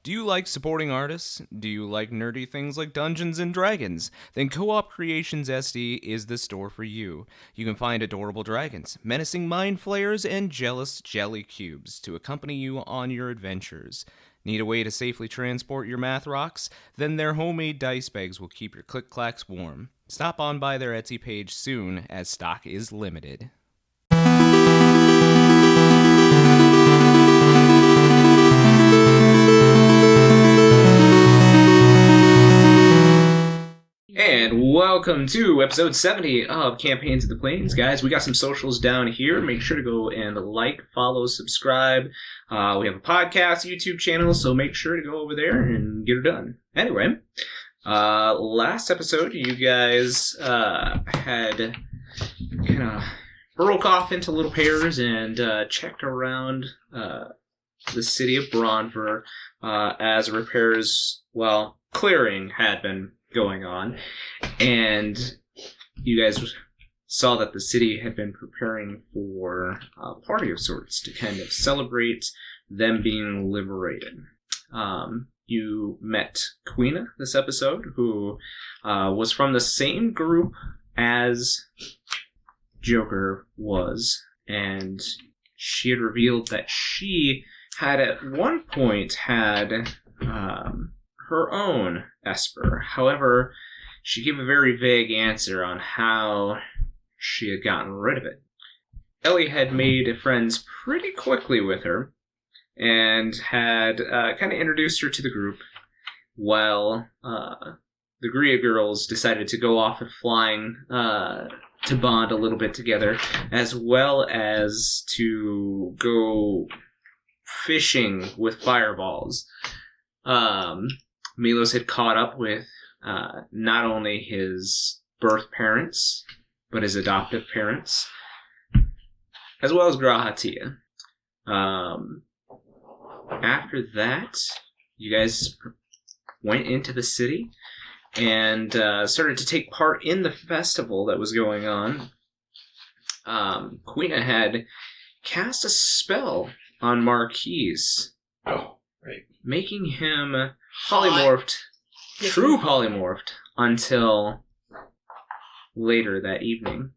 Do you like supporting artists? Do you like nerdy things like Dungeons and Dragons? Then Co-op Creations SD is the store for you. You can find adorable dragons, menacing mind flayers, and jealous jelly cubes to accompany you on your adventures. Need a way to safely transport your math rocks? Then their homemade dice bags will keep your click-clacks warm. Stop on by their Etsy page soon, as stock is limited. And welcome to episode 70 of Campaigns of the Plains, guys. We got some socials down here. Make sure to go and like, follow, subscribe. We have a podcast, YouTube channel, so make sure to go over there and get it done. Anyway, last episode, you guys had kind of broke off into little pairs and checked around the city of Bronver as repairs, clearing had been going on, and you guys saw that the city had been preparing for a party of sorts to kind of celebrate them being liberated. You met Queena this episode, who was from the same group as Joker was, and she had revealed that she had at one point had her own Esper. However, she gave a very vague answer on how she had gotten rid of it. Ellie had made friends pretty quickly with her and had kind of introduced her to the group, while the Gria girls decided to go off and flying to bond a little bit together, as well as to go fishing with fireballs. Milos had caught up with not only his birth parents, but his adoptive parents, as well as Grahatia. After that, you guys went into the city and started to take part in the festival that was going on. Queena had cast a spell on Marquies. Oh, right. Making him polymorphed, true polymorphed, until later that evening.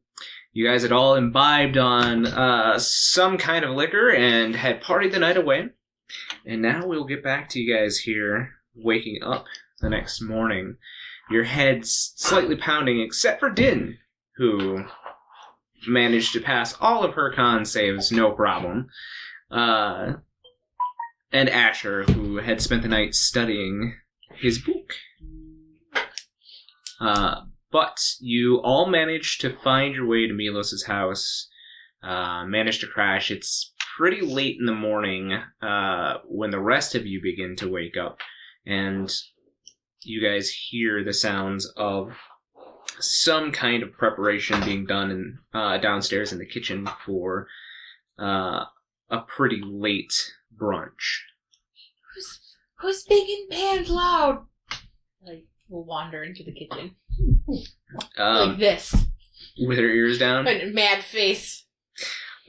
You guys had all imbibed on some kind of liquor and had partied the night away. And now we'll get back to you guys here, waking up the next morning. Your heads slightly pounding, except for Din, who managed to pass all of her con saves, no problem. And Asher, who had spent the night studying his book. But you all managed to find your way to Milos' house, managed to crash. It's pretty late in the morning when the rest of you begin to wake up, and you guys hear the sounds of some kind of preparation being done downstairs in the kitchen for a pretty late brunch. Who's making pans loud? Like, we'll wander into the kitchen. Like this. With her ears down? And mad face.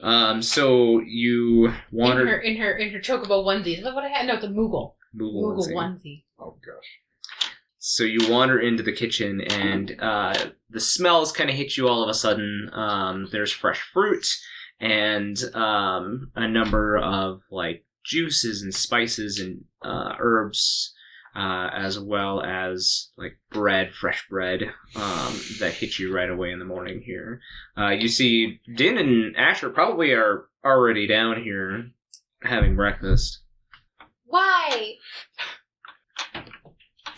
So you wander... In her chocobo onesie. Is that what I had? No, it's a Moogle. Moogle onesie. Oh, gosh. So you wander into the kitchen, and the smells kind of hit you all of a sudden. There's fresh fruit, and a number of, juices and spices and herbs, as well as fresh bread that hit you right away in the morning here. You see Din and Asher probably are already down here having breakfast. Why?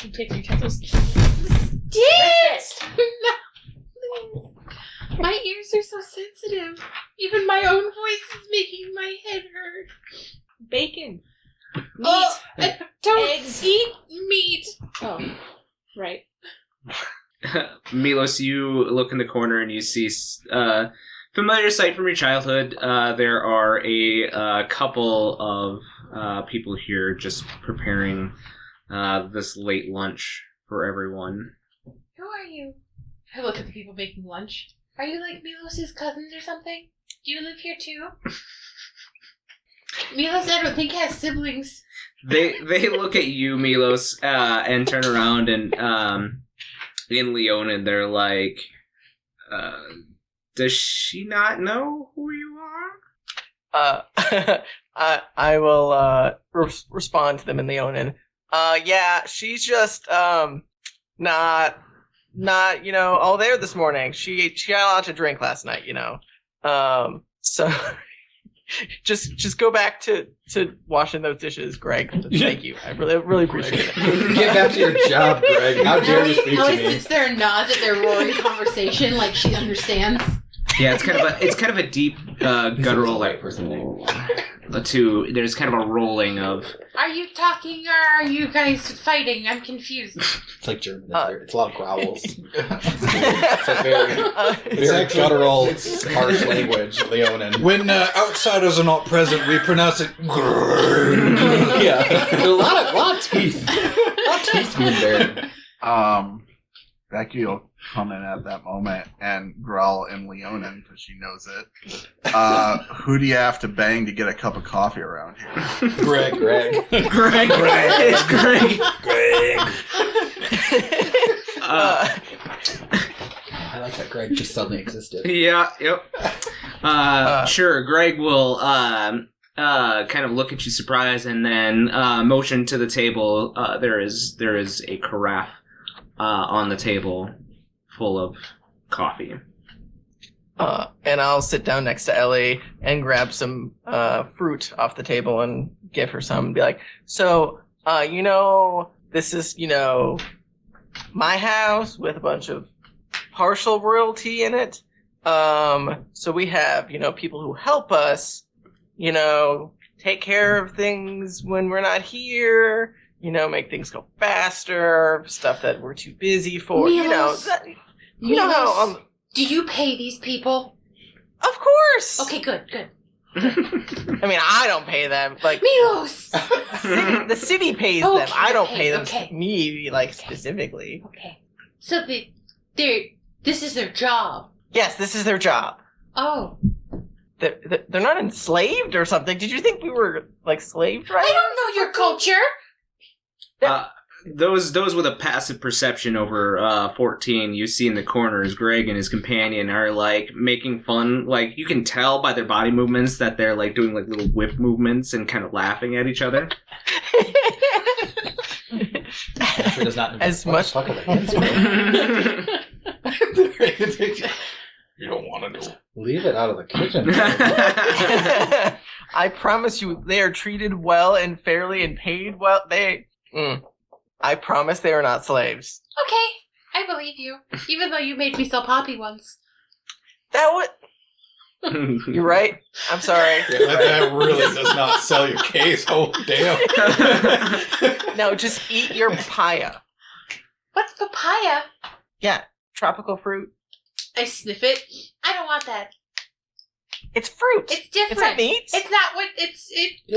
You take your utensils. Breakfast! No, please. My ears are so sensitive. Even my own voice is making my head hurt. Bacon. Meat. Oh, I don't Eggs. eat meat. Oh, right. Milos, you look in the corner and you see familiar sight from your childhood. There are a couple of people here just preparing this late lunch for everyone. Who are you? I look at the people making lunch. Are you like Milos' cousins or something? Do you live here too? Milos, I don't think, has siblings. They look at you, Milos, and turn around and in Leon, and they're like, does she not know who you are? I will respond to them in Leonin. Yeah, she's just not all there this morning. She got a lot to drink last night, So just go back to washing those dishes, Greg. Thank you. I really appreciate it. Get back to your job, Greg. How dare you speak to Ellie me? sits there and nods at their roaring conversation like she understands. Yeah, it's kind of a deep guttural White person name. There's kind of a rolling of. Are you talking or are you guys fighting? I'm confused. It's like German. It's a lot of growls. It's It's guttural, harsh language, Leonin. When outsiders are not present, we pronounce it. Yeah, a lot of teeth. A lot of teeth being there. Becky will come in at that moment and growl in Leonin because she knows it. Who do you have to bang to get a cup of coffee around here? Greg. It's Greg. I like that Greg just suddenly existed. Yeah. Yep. Sure. Greg will kind of look at you surprised, and then motion to the table. There is a carafe on the table full of coffee. And I'll sit down next to Ellie and grab some fruit off the table and give her some and be like, so, this is, my house with a bunch of partial royalty in it. So we have, people who help us, take care of things when we're not here, make things go faster, stuff that we're too busy for, Milos. how... Do you pay these people? Of course! Okay, good. I mean, I don't pay them. Like, Milos! the city pays them. Okay, I don't pay them. okay. Me, specifically. Okay. So this is their job. Yes, this is their job. Oh. They're not enslaved or something. Did you think we were, slaved, right? I don't know your culture. Those with a passive perception over 14, you see in the corners, Greg and his companion are making fun. You can tell by their body movements that they're doing little whip movements and kind of laughing at each other. Sure does not As much. What the fuck are they into? You don't want to know. Leave it out of the kitchen. I promise you, they are treated well and fairly and paid well. I promise they are not slaves. Okay, I believe you. Even though you made me sell poppy once. That would... You're right. I'm sorry. Yeah, that really does not sell your case. Oh, damn. No, just eat your papaya. What's papaya? Yeah, tropical fruit. I sniff it. I don't want that. It's fruit. It's different. It's not meat. It's not what it's.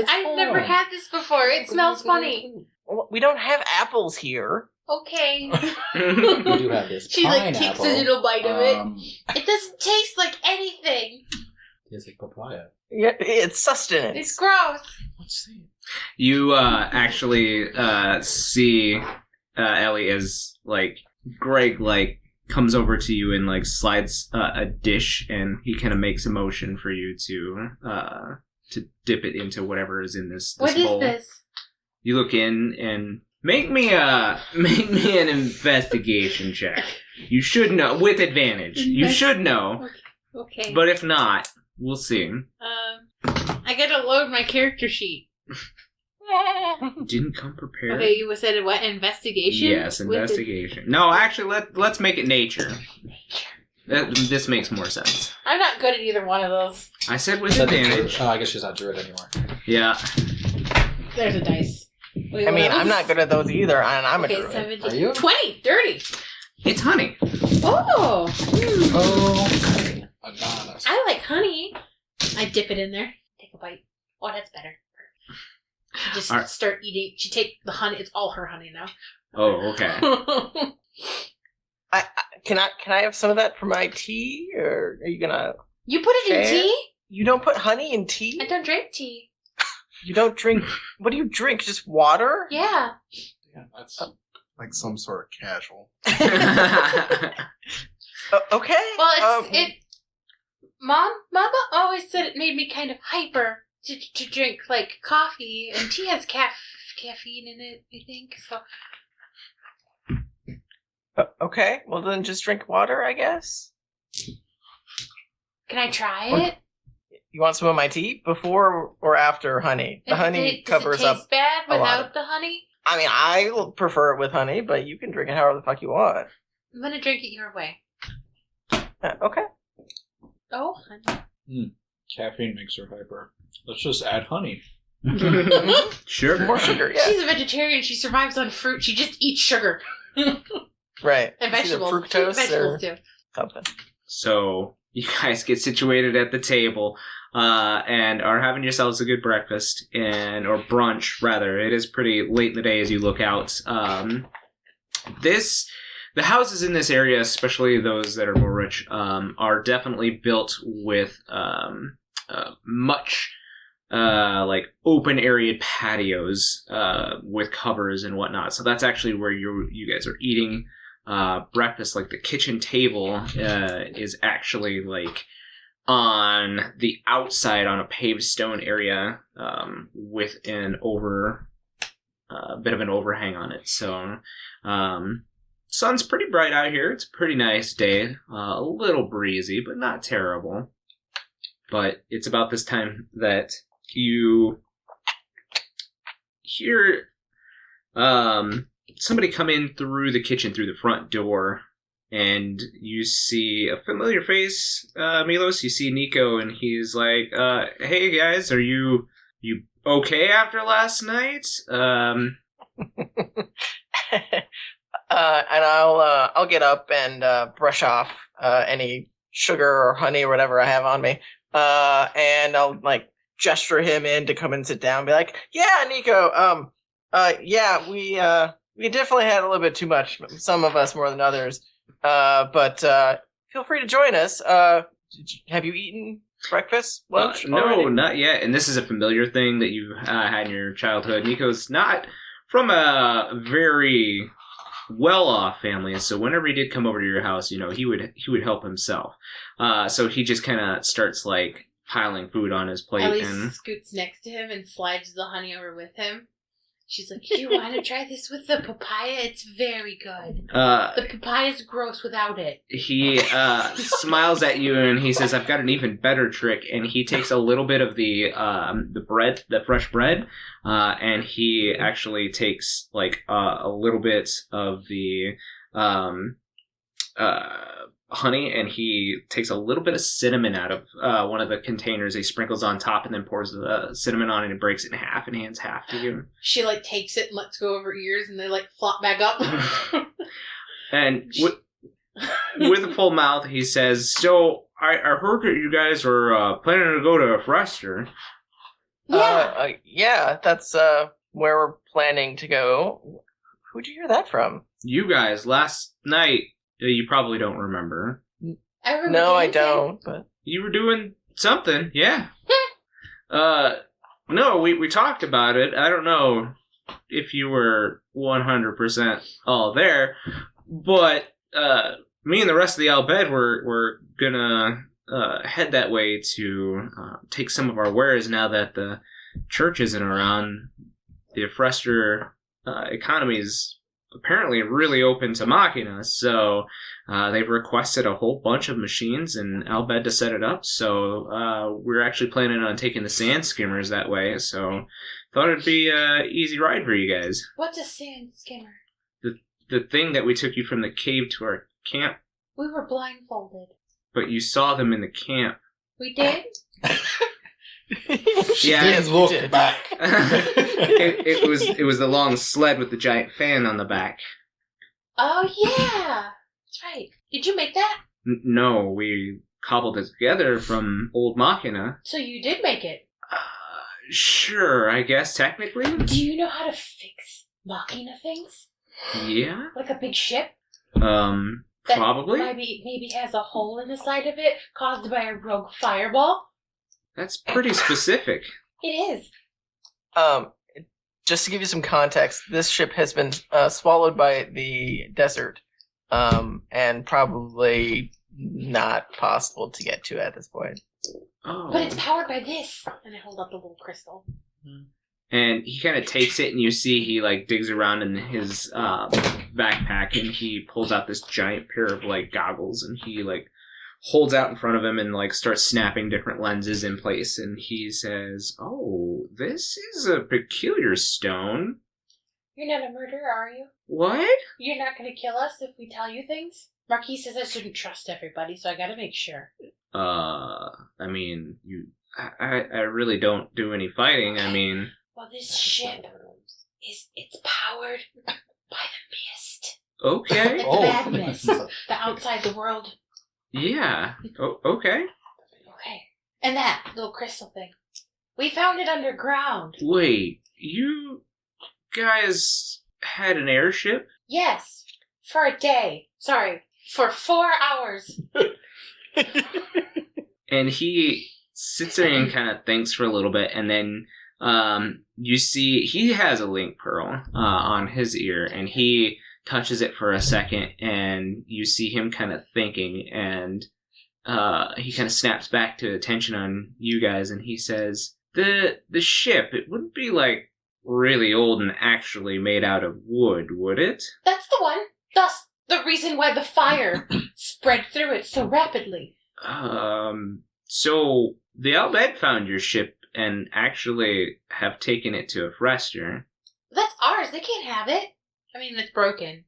I've never corn. had this before. It smells funny. We don't have apples here. Okay. We do have this She pineapple. takes a little bite of it. Um, It doesn't taste like anything. It's like papaya. Yeah, it's sustenance. It's gross. Let's see. You actually see Ellie as Greg comes over to you and slides a dish, and he kind of makes a motion for you to dip it into whatever is in this What bowl. is this? You look in and make me an investigation check. You should know with advantage. You should know, Okay. but if not, we'll see. I gotta load my character sheet. Didn't come prepared. Okay, you said what? Investigation? Yes, investigation. No, actually, let's make it nature. This makes more sense. I'm not good at either one of those. I said with Is that the advantage. druid? Oh, I guess she's not druid anymore. Yeah. There's a dice. Wait, I mean, what I'm else? not good at those either, and I'm Okay, a druid. 17. Are you? 20, 30. It's honey. Oh! Oh. Anonymous. I like honey. I dip it in there. Take a bite. Oh, that's better. She just Alright. start eating. She take the honey. It's all her honey now. Oh, okay. Can I have some of that for my tea, or are you gonna? You put it in Share? tea? You don't put honey in tea? I don't drink tea. You don't drink. What do you drink? Just water? Yeah. Yeah, that's Like some sort of casual. Okay. Well, Mama always said it made me kind of hyper to drink like coffee, and tea has caffeine in it, I think. So Okay. Well, then just drink water, I guess. can I try Or- it? You want some of my tea before or after honey? The honey covers does it taste up. bad a lot without of- the honey? I mean, I prefer it with honey, but you can drink it however the fuck you want. I'm gonna drink it your way. Okay. Oh, honey. caffeine makes her hyper. Let's just add honey. Sure. More sugar, yeah. She's a vegetarian. She survives on fruit. She just eats sugar Right. and It's either vegetables. fructose Vegetables or too. something. So you guys get situated at the table and are having yourselves a good breakfast or brunch rather. It is pretty late in the day as you look out. The houses in this area, especially those that are more rich, are definitely built with much like open area patios with covers and whatnot. So that's actually where you guys are eating breakfast. Like the kitchen table is actually like on the outside on a paved stone area with an bit of an overhang on it. So sun's pretty bright out here. It's a pretty nice day. A little breezy, but not terrible. But it's about this time that you hear somebody come in through the kitchen, through the front door, and you see a familiar face, Milos. You see Nico, and he's like, hey guys, are you okay after last night? And I'll get up and brush off any sugar or honey or whatever I have on me. And I'll like gesture him in to come and sit down and be like, yeah, Nico, yeah, we definitely had a little bit too much, some of us more than others. But feel free to join us. Have you eaten breakfast, lunch? No, already? not yet. And this is a familiar thing that you had in your childhood. Nico's not from a very well-off family, and so whenever he did come over to your house, you know, he would help himself. So he just kind of starts like piling food on his plate. Ellie And scoots next to him and slides the honey over with him. She's like, do you want to try this with the papaya? It's very good. The papaya's gross without it. he smiles at you and he says, I've got an even better trick. And he takes a little bit of the bread, the fresh bread, and he actually takes like a little bit of the honey, and he takes a little bit of cinnamon out of one of the containers. He sprinkles on top and then pours the cinnamon on it and breaks it in half and hands half to you. She like takes it and lets go of her ears, and they like flop back up. And with a full mouth, he says, so I heard that you guys were planning to go to Frester. Yeah. Yeah, that's where we're planning to go. Who'd you hear that from? You guys, last night, you probably don't remember. I remember No, I dancing. don't, but You were doing something, yeah. No, we talked about it. I don't know if you were 100% all there, but me and the rest of the Albed were gonna head that way to take some of our wares now that the church isn't around. The Frester economy is apparently really open to Machina, so they've requested a whole bunch of machines and Albed to set it up, so we're actually planning on taking the sand skimmers that way, so thought it'd be an easy ride for you guys. What's a sand skimmer? The thing that we took you from the cave to our camp, We were blindfolded. but you saw them in the camp. We did? Yeah. Yes, we Look did. back. it was the long sled with the giant fan on the back. Oh, yeah. That's right. Did you make that? No, we cobbled it together from old Machina. So you did make it. Sure, I guess technically. Do you know how to fix Machina things? Yeah. Like a big ship? That Probably. Maybe has a hole in the side of it caused by a rogue fireball? That's pretty specific. It is. Just to give you some context, this ship has been swallowed by the desert, and probably not possible to get to at this point. Oh. But it's powered by this. And I hold up the little crystal. And he kind of takes it, and you see he like digs around in his backpack, and he pulls out this giant pair of like goggles, and he like holds out in front of him and like starts snapping different lenses in place, and he says, "Oh, this is a peculiar stone. You're not a murderer, are you? What? You're not going to kill us if we tell you things? Marquies says I shouldn't trust everybody, so I gotta make sure. I mean, I really don't do any fighting. I mean, Well, this ship it's powered by the mist. okay, It's the bad mist. The outside the world. yeah, okay. Okay. And that little crystal thing. We found it underground. Wait, you guys had an airship? Yes. For a day. Sorry. For 4 hours. And he sits there and kind of thinks for a little bit, and then you see he has a link pearl on his ear, and he touches it for a second, and you see him kind of thinking, and he kind of snaps back to attention on you guys, and he says, the ship, it wouldn't be like really old and actually made out of wood, would it? That's the one. Thus, the reason why the fire spread through it so rapidly. So the Albed found your ship and actually have taken it to a Frester. That's ours. They can't have it. I mean, it's broken.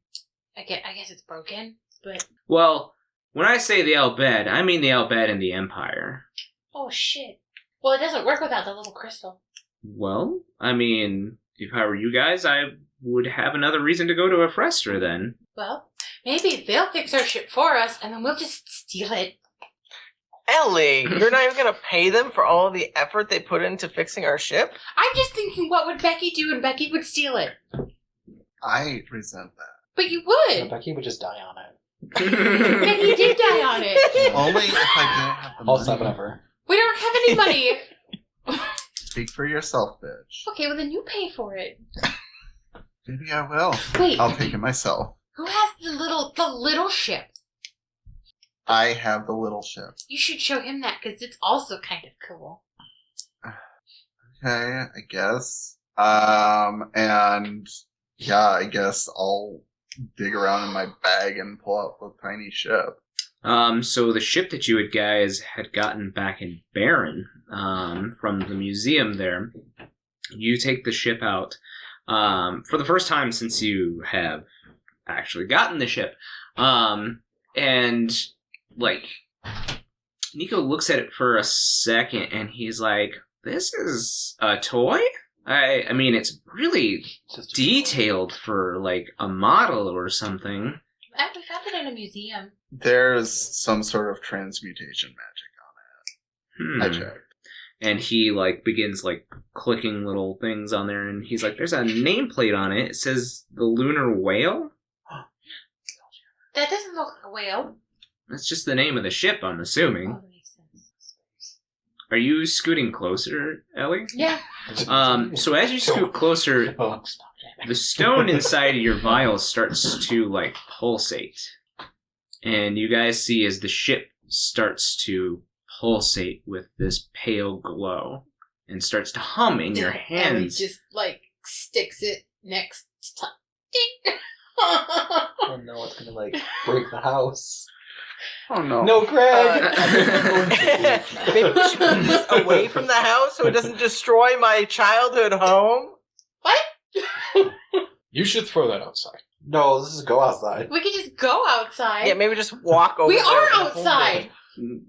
I guess it's broken, but... Well, when I say the Albed, I mean the Albed and the Empire. Oh, shit. Well, it doesn't work without the little crystal. Well, I mean, if I were you guys, I would have another reason to go to a Frester then. Well, maybe they'll fix our ship for us, and then we'll just steal it. Ellie, you're not even gonna pay them for all of the effort they put into fixing our ship? I'm just thinking, what would Becky do, and Becky would steal it. I resent that. But you would. Becky would just die on it. Becky did die on it. Only if I didn't have the All money. 7 of her. We don't have any money. Speak for yourself, bitch. Okay, well then you pay for it. Maybe I will. Wait, I'll take it myself. who has the little ship? I have the little ship. You should show him that, because it's also kind of cool. Okay, I guess. And yeah, I guess I'll dig around in my bag and pull out the tiny ship. So the ship that you guys had gotten back in Barren, from the museum there, you take the ship out, for the first time since you have actually gotten the ship. And, like, Nico looks at it for a second, and he's like, this is a toy? I mean, it's really detailed for, like, a model or something. We found it in a museum. There's some sort of transmutation magic on it. I checked. And he, like, begins, like, clicking little things on there, and he's like, there's a nameplate on it. It says the Lunar Whale? That doesn't look like a whale. That's just the name of the ship, I'm assuming. Oh, that makes sense. Are you scooting closer, Ellie? Yeah. So as you scoot closer, the stone inside of your vial starts to, like, pulsate. And you guys see as the ship starts to pulsate with this pale glow and starts to hum in your And he hands. just, like, sticks it next to... Ding! Oh no, it's gonna like break the house. Oh no. No, Greg! Maybe we should put this away from the house so it doesn't destroy my childhood home? You should throw that outside. No, let's just go outside. We could just go outside. Yeah, maybe just walk over we there are and hold outside. it.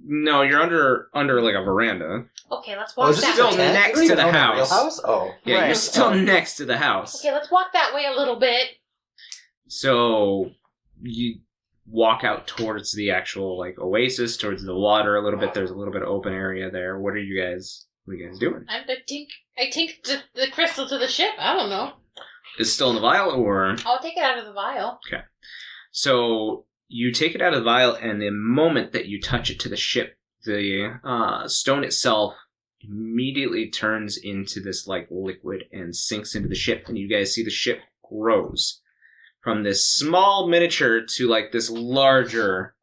No, you're under like a veranda. Okay, let's Oh, walk is this that still way. tent? next You to don't the even own a real house. Oh. Yeah, Right. you're still next to the house. Okay, let's walk that way a little bit. So you walk out towards the actual like oasis, towards the water a little bit. There's a little bit of open area there. What are you guys doing? I think the crystal to the ship. I don't know. Is it still in the vial, or I'll take it out of the vial. so you take it out of the vial, and the moment that you touch it to the ship, the stone itself immediately turns into this like liquid and sinks into the ship, and you guys see the ship grows from this small miniature to like this larger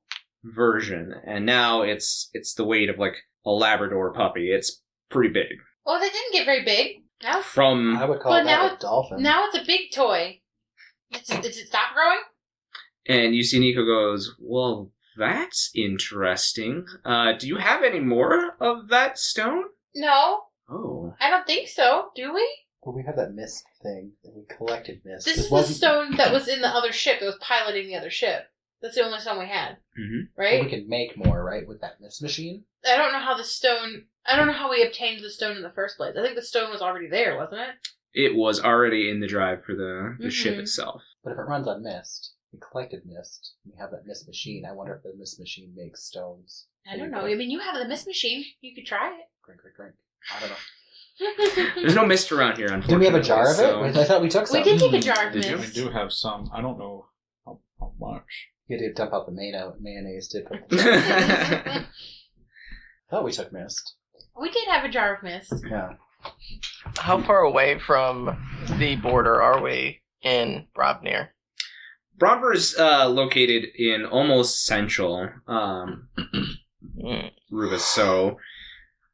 version, and now it's the weight of like a Labrador puppy. It's pretty big. Well, they didn't get very big. Now, I would call Well, now that a dolphin. now it's a big toy. Did it stop growing? And you see Nico goes, well, that's interesting. Do you have any more of that stone? No, Oh. I don't think so. Do we? Well, we have that mist thing. And we collected mist. This is the wasn't- stone that was in the other ship that was piloting the other ship. That's the only stone we had, Mm-hmm. right? We can make more, right, with that mist machine? I don't know how we obtained the stone in the first place. I think the stone was already there, wasn't it? It was already in the drive for the ship Mhm. itself. But if it runs on mist, we collected mist, we have that mist machine. I wonder if the mist machine makes stones. I don't know. I mean, you have the mist machine. You could try it. Drink. I don't know. There's no mist around here, unfortunately. Do we have a jar of so- it? I thought we took some. We did take a jar of Did you? We mist. do have some. I don't know how much. You did dump out the mayonnaise, did put I thought we took mist. We did have a jar of mist. Yeah. How far away from the border are we in Brobnir? Bromber's located in almost central Rubus, so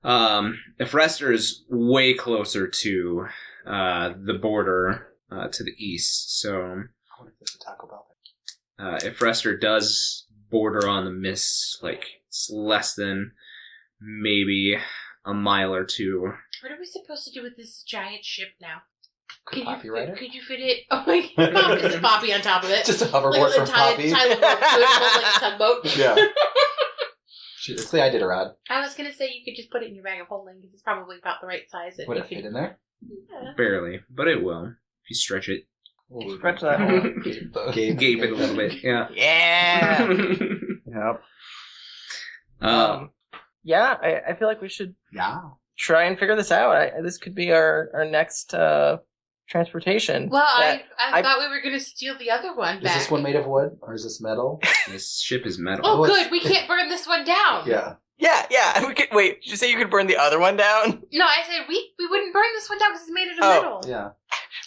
Efrester is way closer to the border to the east. So I wonder if there's a Taco Bell. Efrester does border on the mist, like it's less than maybe a mile or two. What are we supposed to do with this giant ship now? Could Poppy ride it? Could you fit it? Oh my God, just a Poppy on top of it. Just a hoverboard Like from a tie Poppy. the rope to it, hold like a tugboat. Yeah. It's the Iditarod. I was gonna say you could just put it in your bag of holding because it's probably about the right size. That Would you it could... fit in there? Yeah. Barely, but it will if you stretch it. Stretch that hole. Gape it a little bit, yeah. Yeah. Yep. Yeah, I feel like we should Yeah. try and figure this out. This could be our next transportation. Well, That- I thought we were gonna steal the other one Is back. this one made of wood or is this metal? This ship is metal. Oh, Oh, good. We can't burn this one down. Yeah. Yeah. We could, wait, did you say you could burn the other one down? No, I said we wouldn't burn this one down because it's made out of Oh. metal. Yeah.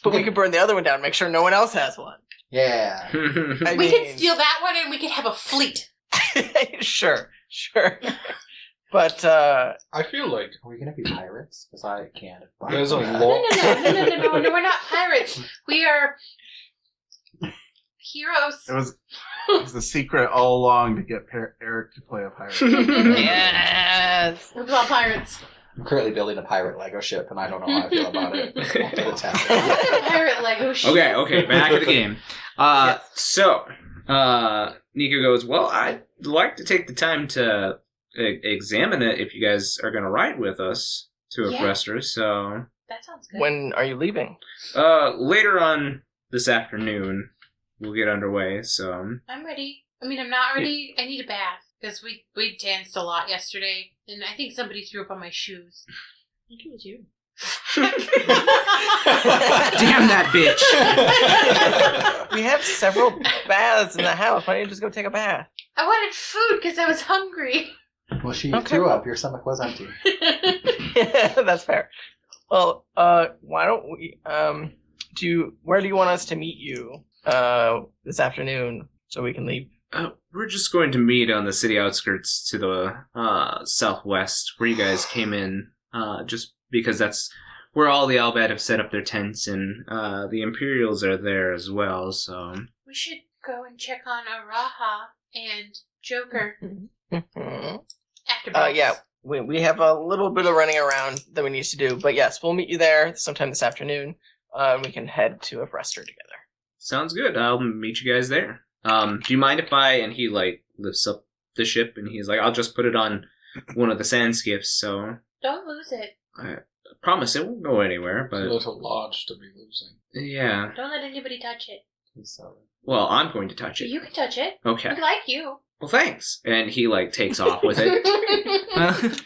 But we could burn the other one down, make sure no one else has one. Yeah. I We mean, could steal that one and we could have a fleet. Sure. But I feel like Are we gonna be pirates? Because I can't. there's a No, lot. no, we're not pirates. We are heroes. It was the secret all along to get Eric to play a pirate. yes. We're all pirates. I'm currently building a pirate Lego ship, and I don't know how I feel about it. I'll test it. Pirate Lego ship. Okay, back to the game. Yes. So, Nico goes, well, I'd like to take the time to examine it if you guys are going to ride with us to Yeah. Efrester. So, That sounds good. When are you leaving? later on this afternoon, we'll get underway. So, I'm ready. I mean, I'm not ready. I need a bath because we danced a lot yesterday, and I think somebody threw up on my shoes. I think it was you. damn that bitch! We have several baths in the house. Why don't you just go take a bath? I wanted food because I was hungry. Well, she Okay. threw up. Your stomach was empty. That's fair. Well, why don't we where do you want us to meet you this afternoon so we can leave? We're just going to meet on the city outskirts to the southwest, where you guys came in, just because that's where all the Albad have set up their tents, and the Imperials are there as well, so... We should go and check on Araha and Joker after boats. Yeah, we have a little bit of running around that we need to do, but yes, we'll meet you there sometime this afternoon. We can head to Efrester together. Sounds good. I'll meet you guys there. Do you mind if and he, lifts up the ship, and he's like, I'll just put it on one of the sand skiffs, so... Don't lose it. I promise it won't go anywhere, A but... little large to be losing. Yeah. Don't let anybody touch it. So, Well, I'm going to touch it. You can touch it. Okay. We like you. Well, thanks. And he, takes off with it.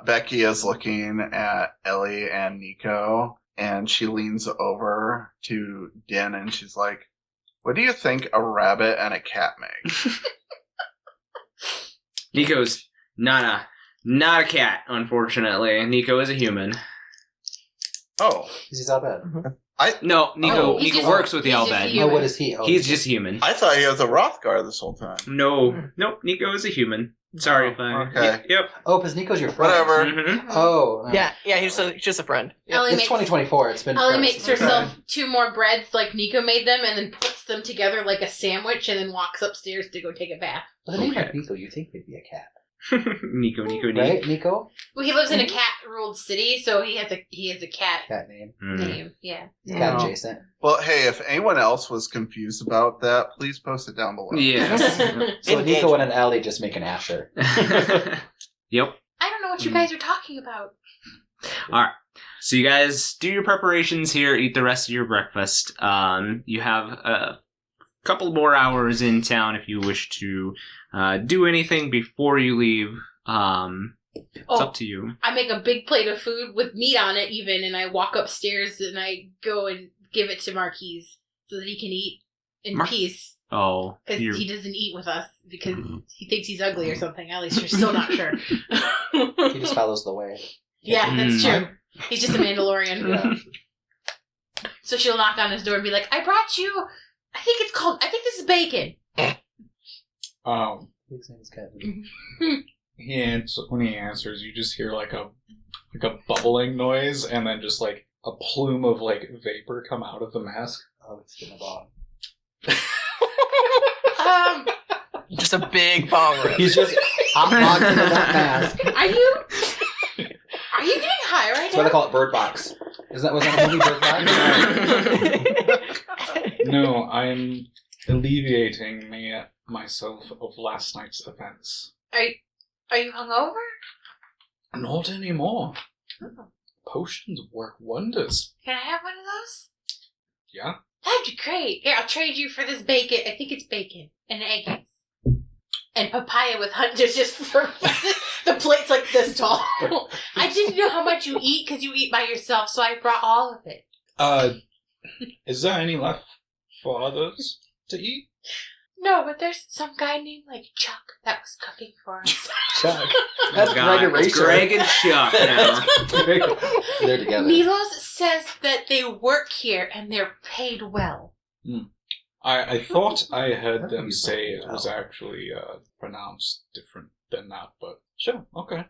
Becky is looking at Ellie and Nico, and she leans over to Din, and she's like, what do you think a rabbit and a cat make? Nico's, nah, Not a cat, unfortunately. Nico is a human. Oh, He's all bad. No, Nico. he's Nico just- works with the he's just Albed. human. Oh, what is he? Oh, He's just human. I thought he was a Rothgar this whole time. No, nope. Nico is a human. Sorry if I. Okay. Yep. Oh, because Nico's your friend. Whatever. Mhm. Oh. No. Yeah, he's just a friend. Ellie It's makes 2024. It's been. Ellie pressed. makes herself 2 more breads like Nico made them, and then puts them together like a sandwich, and then walks upstairs to go take a bath. With a name Okay. like Nico, you think he'd be a cat, Nico. right? Nico, Well, he lives in a cat-ruled city, so he has a cat cat name. Mm. name. Yeah. Cat Oh. adjacent. Well, hey, if anyone else was confused about that, please post it down below. Yes. So Nico and an Ellie just make an Asher. Yep. I don't know what you guys are talking about. So you guys do your preparations here, eat the rest of your breakfast. You have a couple more hours in town if you wish to do anything before you leave. It's up to you. I make a big plate of food with meat on it even, and I walk upstairs and I go and give it to Marquies so that he can eat in peace. Oh, Because you're- he doesn't eat with us because he thinks he's ugly or something. At least you're still not sure. He just follows the way. Yeah, that's Mm. true. He's just a Mandalorian. Yeah. So she'll knock on his door and be like, I brought you, I think this is bacon. His name is Cat. When he answers, you just hear like a bubbling noise, and then just like a plume of like vapor come out of the mask. Oh, it's getting a bomb. Just a big bong rip. He's just hot box into that mask. Are you getting high right That's why now? they call it Bird Box. Was that a movie Bird Box? No, I'm alleviating myself of last night's events. Are you hungover? Not anymore. Oh. Potions work wonders. Can I have one of those? Yeah. That'd be great. Here, I'll trade you for this bacon. I think it's bacon and eggs. And papaya with honey. Just for the plate's like this tall. I didn't know how much you eat because you eat by yourself, so I brought all of it. Is there any left for others to eat? No, but there's some guy named like Chuck that was cooking for us. Chuck. That's God, Greg it's Eraser. Greg and Chuck now. They're together. Milos says that they work here and they're paid well. I thought I heard That them would be say it something was else. actually pronounced different than that, but sure, okay.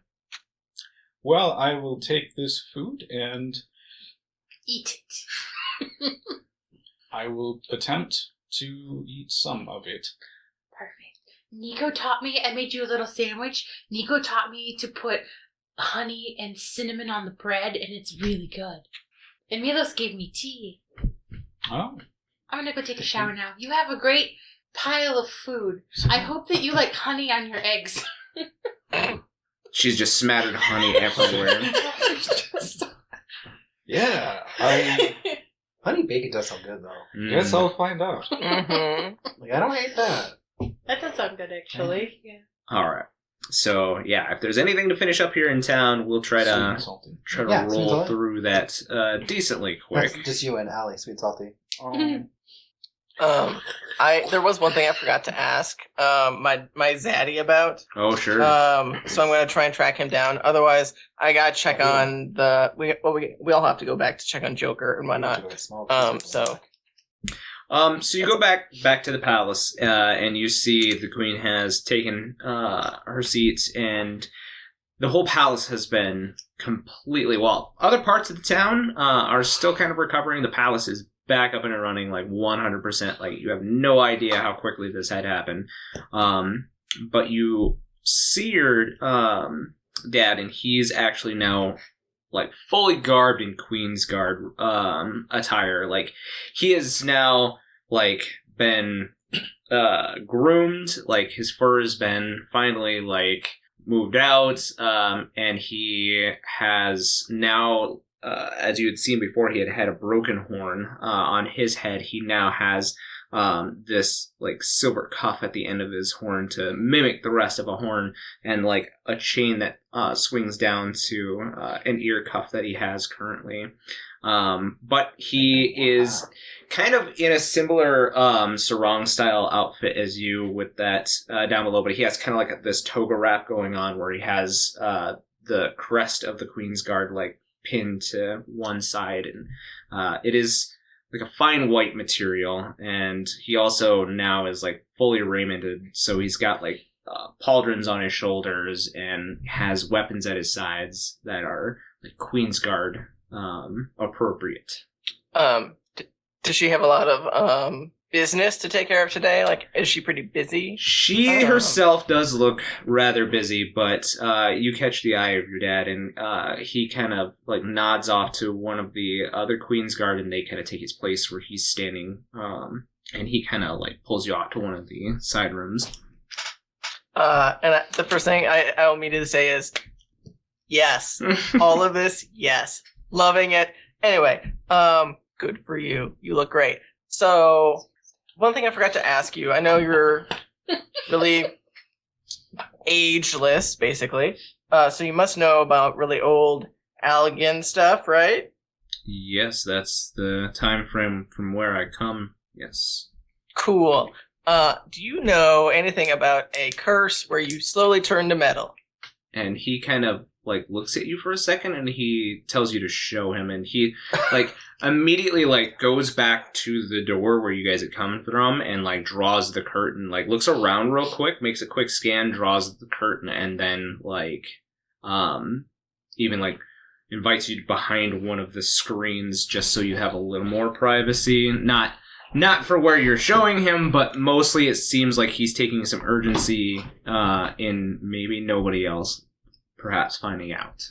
Well, I will take this food and Eat it. I will attempt to eat some of it. Perfect. Nico taught me, I made you a little sandwich. Nico taught me to put honey and cinnamon on the bread, and it's really good. And Milos gave me tea. Oh, I'm gonna go take a shower now. You have a great pile of food. I hope that you like honey on your eggs. She's just smattered honey everywhere. yeah. Honey bacon does sound good though. Mm. Guess I'll find out. Mm-hmm. Like I don't hate that. That does sound good, actually. Yeah. All right. So yeah, if there's anything to finish up here in town, we'll try Sweet to and salty. Yeah, sweet and roll salty. through that decently quick. That's just you and Allie, sweet salty. There was one thing I forgot to ask my zaddy about. Oh sure. So I'm gonna try and track him down. Otherwise, I gotta check on we all have to go back to check on Joker and whatnot. So So you go back to the palace, and you see the queen has taken her seats, and the whole palace has been completely. Well, other parts of the town are still kind of recovering. The palace is back up and running, like 100%. Like you have no idea how quickly this had happened. But you see your dad, and he's actually now like fully garbed in Queen's Guard attire. Like he is now like been groomed, like his fur has been finally like moved out, and he has now as you had seen before, he had a broken horn on his head. He now has this like silver cuff at the end of his horn to mimic the rest of a horn, and like a chain that swings down to an ear cuff that he has currently. But he is kind of in a similar sarong style outfit as you with that down below, but he has kind of like this toga wrap going on where he has the crest of the Queen's Guard like pinned to one side, and it is like a fine white material, and he also now is like fully raimented, so he's got like pauldrons on his shoulders and has weapons at his sides that are like Queen's Guard appropriate. Does she have a lot of business to take care of today? Like, is she pretty busy? She herself does look rather busy, but you catch the eye of your dad, and he kind of like nods off to one of the other Queen's Guard, and they kind of take his place where he's standing, and he kind of like pulls you off to one of the side rooms. The first thing I'll immediately say is, yes, all of this, yes, loving it. Anyway, good for you. You look great. So, one thing I forgot to ask you, I know you're really ageless, basically. So you must know about really old Allegan stuff, right? Yes, that's the time frame from where I come. Yes. Cool. Do you know anything about a curse where you slowly turn to metal? And he kind of like looks at you for a second, and he tells you to show him, and he like immediately like goes back to the door where you guys had come from and like draws the curtain, like looks around real quick, makes a quick scan, draws the curtain, and then like even like invites you behind one of the screens just so you have a little more privacy. Not for where you're showing him, but mostly it seems like he's taking some urgency in maybe nobody else perhaps finding out.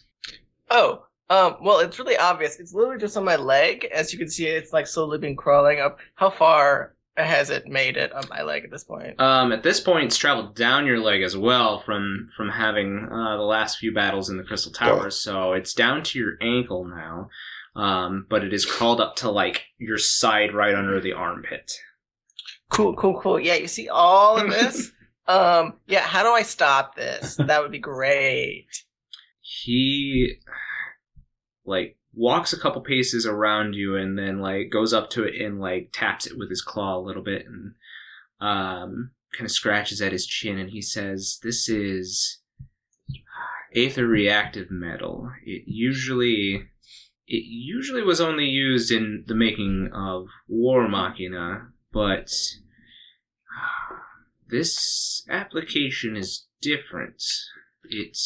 Oh, well, it's really obvious. It's literally just on my leg. As you can see, it's like slowly been crawling up. How far has it made it on my leg at this point? At this point, it's traveled down your leg as well from having the last few battles in the Crystal Tower, so it's down to your ankle now. But it is crawled up to like your side right under the armpit. Cool. Yeah, you see all of this? Yeah, how do I stop this? That would be great. He like walks a couple paces around you and then like goes up to it and like taps it with his claw a little bit and kind of scratches at his chin, and he says, "This is aether reactive metal. It usually was only used in the making of war machina, but this application is different. It,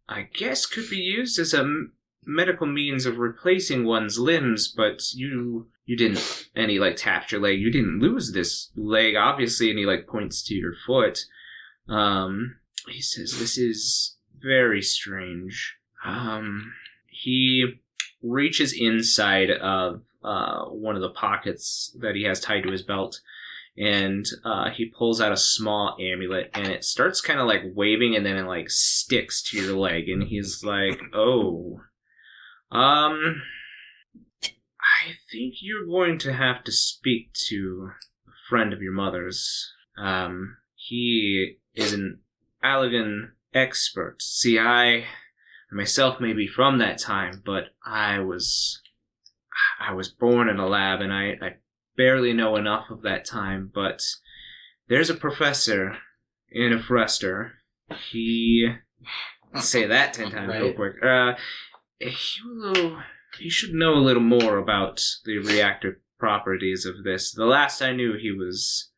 I guess, could be used as a medical means of replacing one's limbs, but you didn't." And he like taps your leg. "You didn't lose this leg, obviously," and he like points to your foot. He says, "This is very strange." He reaches inside of one of the pockets that he has tied to his belt, and he pulls out a small amulet, and it starts kind of like waving, and then it like sticks to your leg, and he's like, "Oh, I think you're going to have to speak to a friend of your mother's. He is an Allegan expert. See, I myself may be from that time, but I was born in a lab, and I barely know enough of that time, but there's a professor in a Frester. He..." Say that 10 times real quick. He should know a little more about the reactive properties of this. The last I knew, he was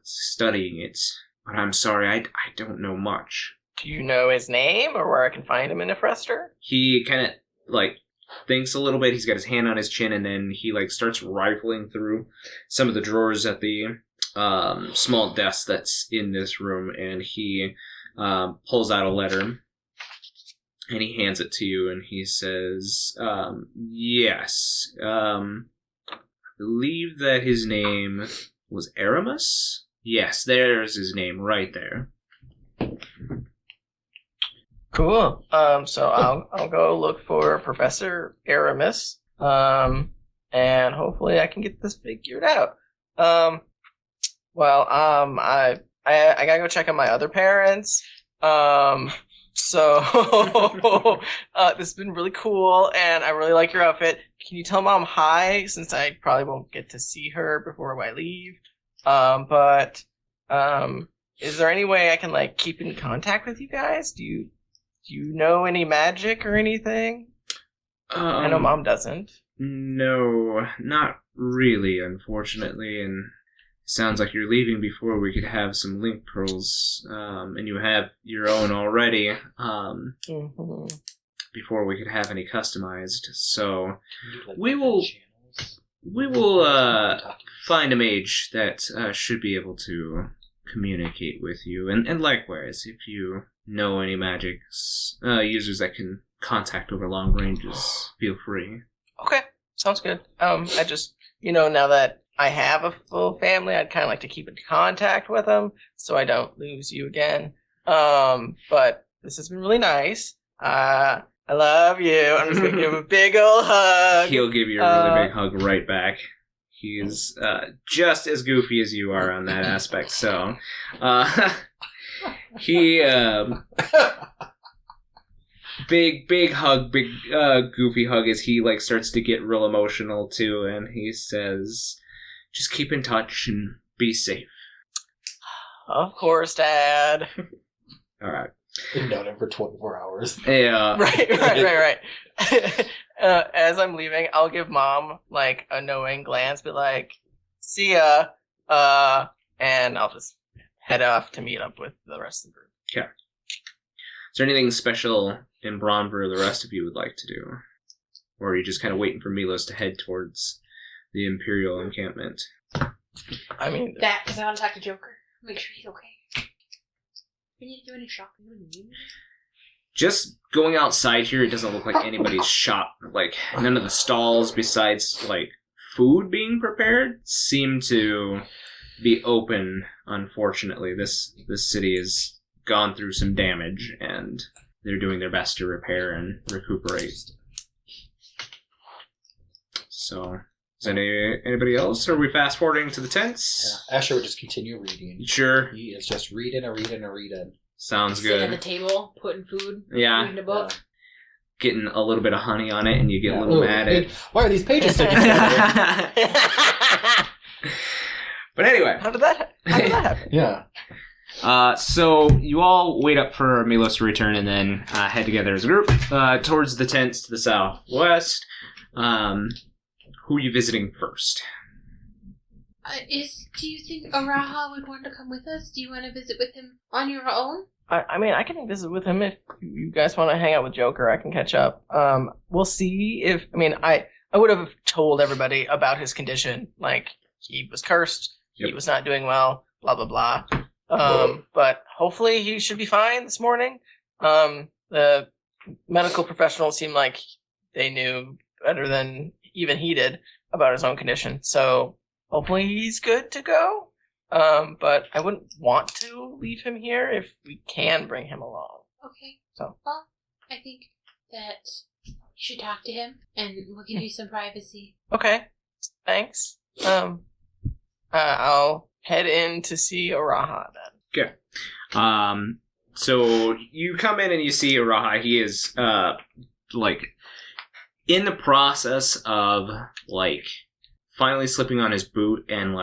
studying it, but I'm sorry, I don't know much. Do you know his name or where I can find him in a Frester? He kind of like thinks a little bit. He's got his hand on his chin, and then he like starts rifling through some of the drawers at the small desk that's in this room, and he pulls out a letter, and he hands it to you, and he says, "Yes, I believe that his name was Aramis? Yes, there's his name right there." Cool. So I'll go look for Professor Aramis, and hopefully I can get this figured out. Well, I gotta go check on my other parents. So this has been really cool, and I really like your outfit. Can you tell Mom hi, since I probably won't get to see her before I leave? But is there any way I can like keep in contact with you guys? Do you know any magic or anything? I know Mom doesn't. No, not really, unfortunately, and sounds like you're leaving before we could have some link pearls, and you have your own already, before we could have any customized. So we will find a mage that should be able to communicate with you, and likewise, if you know any magic users that can contact over long ranges, feel free. Okay, sounds good. I just, now that I have a full family, I'd kind of like to keep in contact with them so I don't lose you again. But this has been really nice. I love you. I'm just going to give him a big old hug. He'll give you a really big hug right back. He's just as goofy as you are on that aspect, so he big hug, big goofy hug as he like starts to get real emotional too, and he says, just keep in touch and be safe. Of course, Dad. All right. Been known him for 24 hours. Yeah. Right. As I'm leaving, I'll give Mom like a knowing glance, but like, see ya, and I'll just head off to meet up with the rest of the group. Okay. Is there anything special in Bronver the rest of you would like to do? Or are you just kind of waiting for Milos to head towards the Imperial encampment? I mean... That, because I want to talk to Joker. Make sure he's okay. We need to do any shopping. Just going outside here, it doesn't look like anybody's shop. Like, none of the stalls besides, like, food being prepared seem to be open, unfortunately. This city has gone through some damage, and they're doing their best to repair and recuperate. So, is anybody else? Are we fast forwarding to the tents? Yeah. Asher would just continue reading. Sure. He is just reading. Sounds Sit good. at the table, putting food, Yeah. reading a book. Getting a little bit of honey on it, and you get a little mad at... Why are these pages sticking together? But anyway. How did that happen? Yeah. So you all wait up for Milos to return and then head together as a group towards the tents to the southwest. Who are you visiting first? Do you think Araha would want to come with us? Do you want to visit with him on your own? I mean, I can visit with him if you guys want to hang out with Joker. I can catch up. We'll see if... I mean, I would have told everybody about his condition. Like, he was cursed. Yep. He was not doing well. Blah, blah, blah. But hopefully he should be fine this morning. The medical professionals seem like they knew better than even he did about his own condition. So hopefully he's good to go. But I wouldn't want to leave him here if we can bring him along. Okay. So. Well, I think that you should talk to him, and we'll give you some privacy. Okay. Thanks. I'll head in to see Araha then. Okay. So you come in and you see Araha. He is, in the process of, finally slipping on his boot and,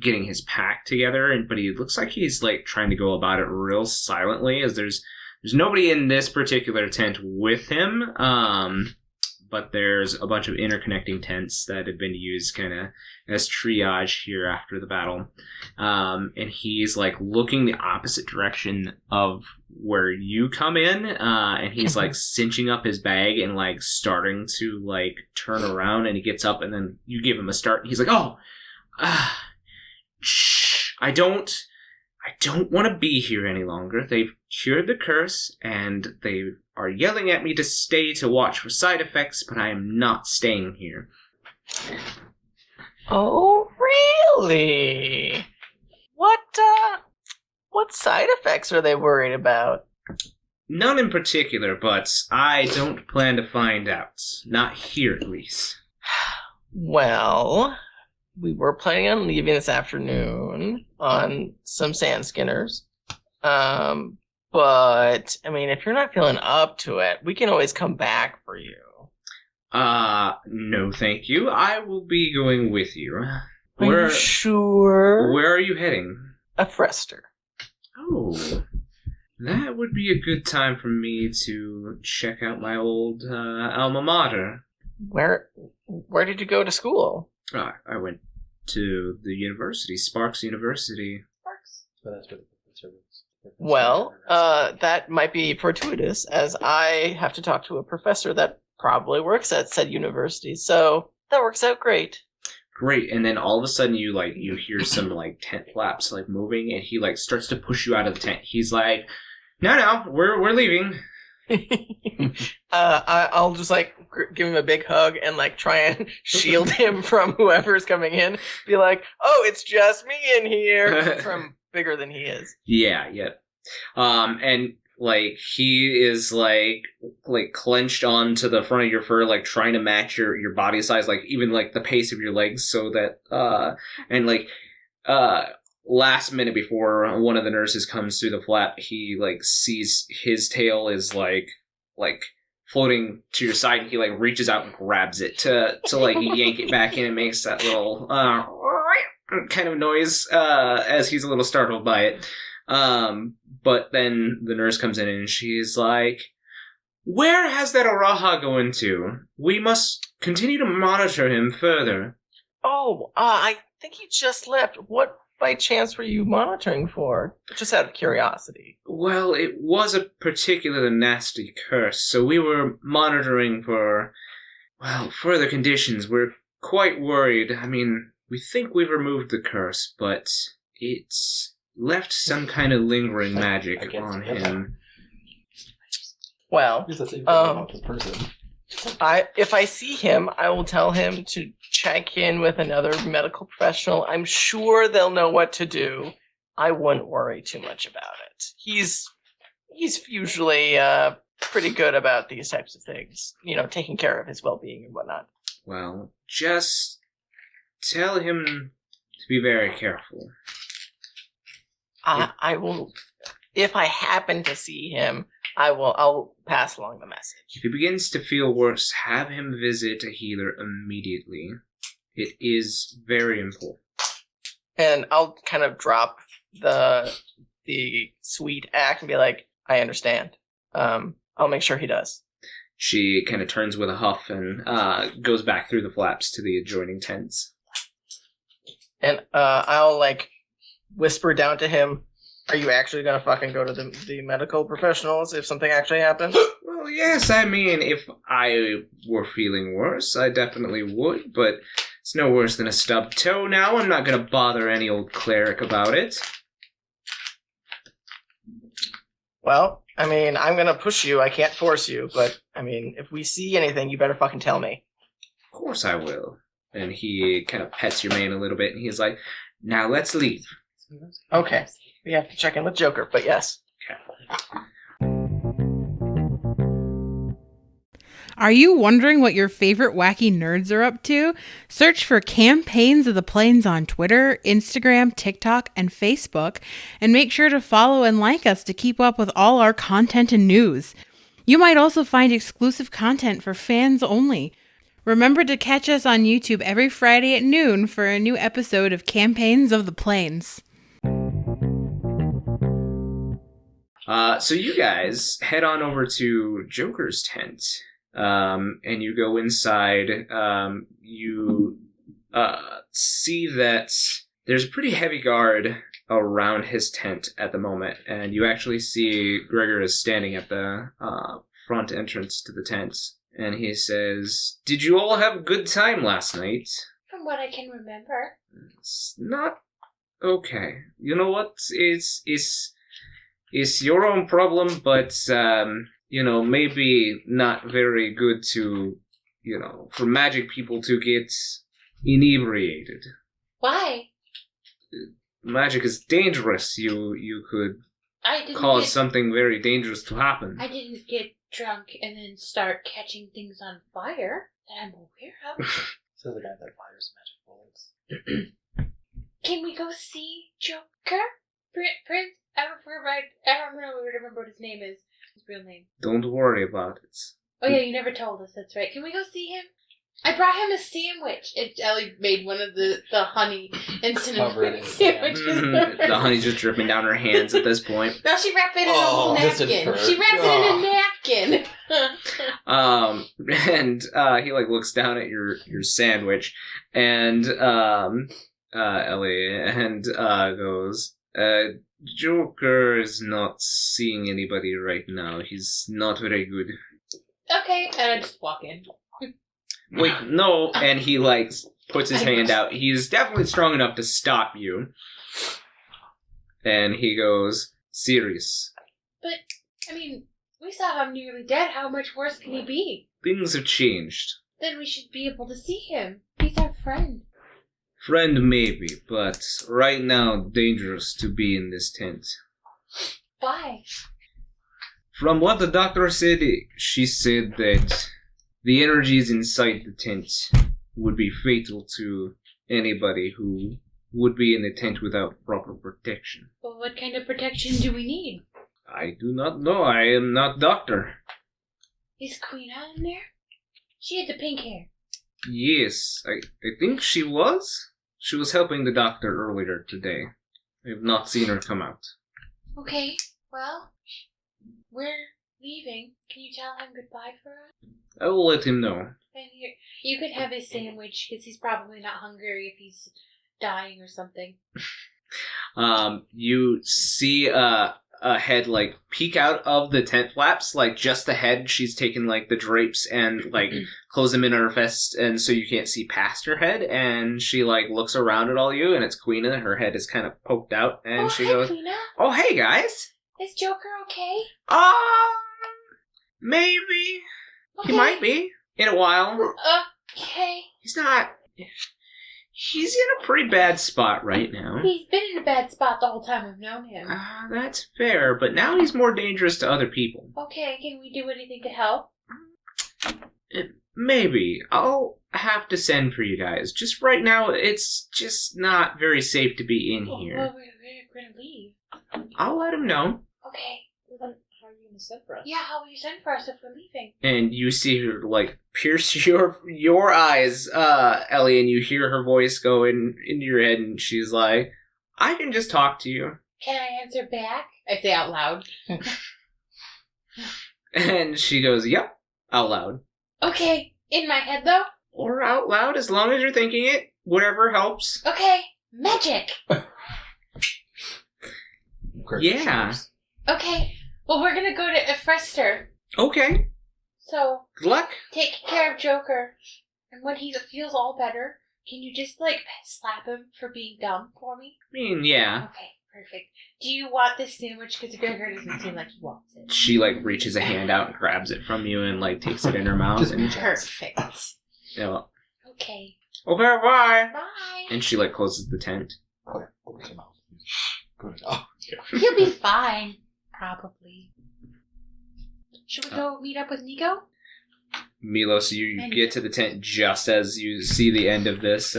getting his pack together. But he looks like he's, trying to go about it real silently, as there's nobody in this particular tent with him. But there's a bunch of interconnecting tents that have been used kind of as triage here after the battle. And he's looking the opposite direction of where you come in. And he's cinching up his bag and starting to turn around, and he gets up and then you give him a start. And he's like, shh, I don't want to be here any longer. They've cured the curse, and they are yelling at me to stay to watch for side effects, but I am not staying here. Oh, really? What side effects are they worried about? None in particular, but I don't plan to find out. Not here, at least. Well, we were planning on leaving this afternoon on some sand skinners. But, I mean, if you're not feeling up to it, we can always come back for you. No thank you. I will be going with you. Are you sure? Where are you heading? A Frester. Oh, that would be a good time for me to check out my old alma mater. Where did you go to school? I went to the university, Sparks University. So that's where the professor was. Well, that might be fortuitous, as I have to talk to a professor that probably works at said university, so that works out great. Great, and then all of a sudden you hear some tent flaps moving, and he starts to push you out of the tent. He's like, "No, we're leaving." I'll just give him a big hug and try and shield him from whoever's coming in. Be like, "Oh, it's just me in here." From bigger than he is. Yeah. And he is clenched onto the front of your fur, trying to match your body size, even the pace of your legs, so that last minute before one of the nurses comes through the flap, he sees his tail is floating to your side, and he reaches out and grabs it to yank it back in, and makes that little kind of noise as he's a little startled by it. But then the nurse comes in and she's like, "Where has that Araha going to? We must continue to monitor him further." Oh, I think he just left. What by chance were you monitoring for? Just out of curiosity. Well, it was a particularly nasty curse, so we were monitoring for, further conditions. We're quite worried. I mean, we think we've removed the curse, but it's left some kind of lingering magic on him. Well, He's the same thing about this person. if I see him, I will tell him to check in with another medical professional. I'm sure they'll know what to do. I wouldn't worry too much about it. He's usually pretty good about these types of things, taking care of his well-being and whatnot. Well, just tell him to be very careful. I will, if I happen to see him, I'll pass along the message. If he begins to feel worse, have him visit a healer immediately. It is very important. And I'll kind of drop the sweet act and be like, "I understand. I'll make sure he does." She kind of turns with a huff and goes back through the flaps to the adjoining tents. And I'll whisper down to him, "Are you actually gonna fucking go to the medical professionals if something actually happens?" Well, yes, I mean, if I were feeling worse, I definitely would, but it's no worse than a stubbed toe now. I'm not gonna bother any old cleric about it. Well, I mean, I'm gonna push you. I can't force you, but, I mean, if we see anything, you better fucking tell me. Of course I will. And he kind of pets your mane a little bit, and he's like, "Now let's leave." Okay. We have to check in with Joker, but yes. Are you wondering what your favorite wacky nerds are up to? Search for Campaigns of the Plains on Twitter, Instagram, TikTok, and Facebook, and make sure to follow and like us to keep up with all our content and news. You might also find exclusive content for fans only. Remember to catch us on YouTube every Friday at noon for a new episode of Campaigns of the Plains. So you guys head on over to Joker's tent, and you go inside. You see that there's a pretty heavy guard around his tent at the moment, and you actually see Gregor is standing at the front entrance to the tent, and he says, "Did you all have a good time last night?" From what I can remember. It's not okay. You know what? It's your own problem, but, maybe not very good to, for magic people to get inebriated. Why? Magic is dangerous. You could cause something very dangerous to happen. I didn't get drunk and then start catching things on fire that I'm aware of. So the guy that fires magic bullets. Can we go see Joker? Prince? I don't remember what his name is. His real name. Don't worry about it. Oh yeah, you never told us. That's right. Can we go see him? I brought him a sandwich. Ellie made one of the honey and Covered cinnamon in sandwiches. The honey's just dripping down her hands at this point. Now she wrapped it in a little just napkin. inferred. She wrapped it in a napkin. And he like looks down at your sandwich, and Ellie and goes, Joker is not seeing anybody right now. He's not very good. Okay, and I just walk in. Wait, no, and he like puts his hand out. He's definitely strong enough to stop you. And he goes, serious. But, I mean, we saw him nearly dead. How much worse can he be? Things have changed. Then we should be able to see him. He's our friend. Friend maybe, but right now dangerous to be in this tent. Why? From what the doctor said, she said that the energies inside the tent would be fatal to anybody who would be in the tent without proper protection. Well, what kind of protection do we need? I do not know. I am not doctor. Is Queen in there? She had the pink hair. Yes, I think she was. She was helping the doctor earlier today. I have not seen her come out. Okay, well, we're leaving. Can you tell him goodbye for us? I will let him know. And you could have his sandwich, because he's probably not hungry if he's dying or something. You see a head like peek out of the tent flaps, like just the head. She's taken like the drapes and like close them in her fist, and so you can't see past her head. And she like looks around at all you, and it's Queena. Her head is kind of poked out, and she hi, goes, Queena. "Oh, hey guys. Is Joker okay? Maybe Okay. he might be in a while. Okay. He's not. He's in a pretty bad spot right now. He's been in a bad spot the whole time we've known him. That's fair, but now he's more dangerous to other people. Okay, can we do anything to help? Maybe. I'll have to send for you guys. Just right now, it's just not very safe to be in here. Well, we're going to leave. I'll let him know. Okay. Well, then how are you going to send for us? Yeah, how will you send for us if we're leaving? And you see her, like, pierce your eyes, Ellie, and you hear her voice go into your head, and she's like, I can just talk to you. Can I answer back? I say out loud. And she goes, yep, out loud. Okay. In my head, though? Or out loud, as long as you're thinking it. Whatever helps. Okay. Magic. Yeah. Okay. Well, we're going to go to Efrester. Okay. So, Good luck. take care of Joker. And when he feels all better, can you just, like, slap him for being dumb for me? I mean, yeah. Okay, perfect. Do you want this sandwich? Because Gregor doesn't seem like he wants it. She, like, reaches a hand out and grabs it from you and, like, takes it in her mouth. And, Perfect. yeah. Okay. Okay, bye. Bye. And she, like, closes the tent. Open your mouth. Good. Oh, He'll be fine. Probably. Should we go meet up with Nico? Milos, you get to the tent just as you see the end of this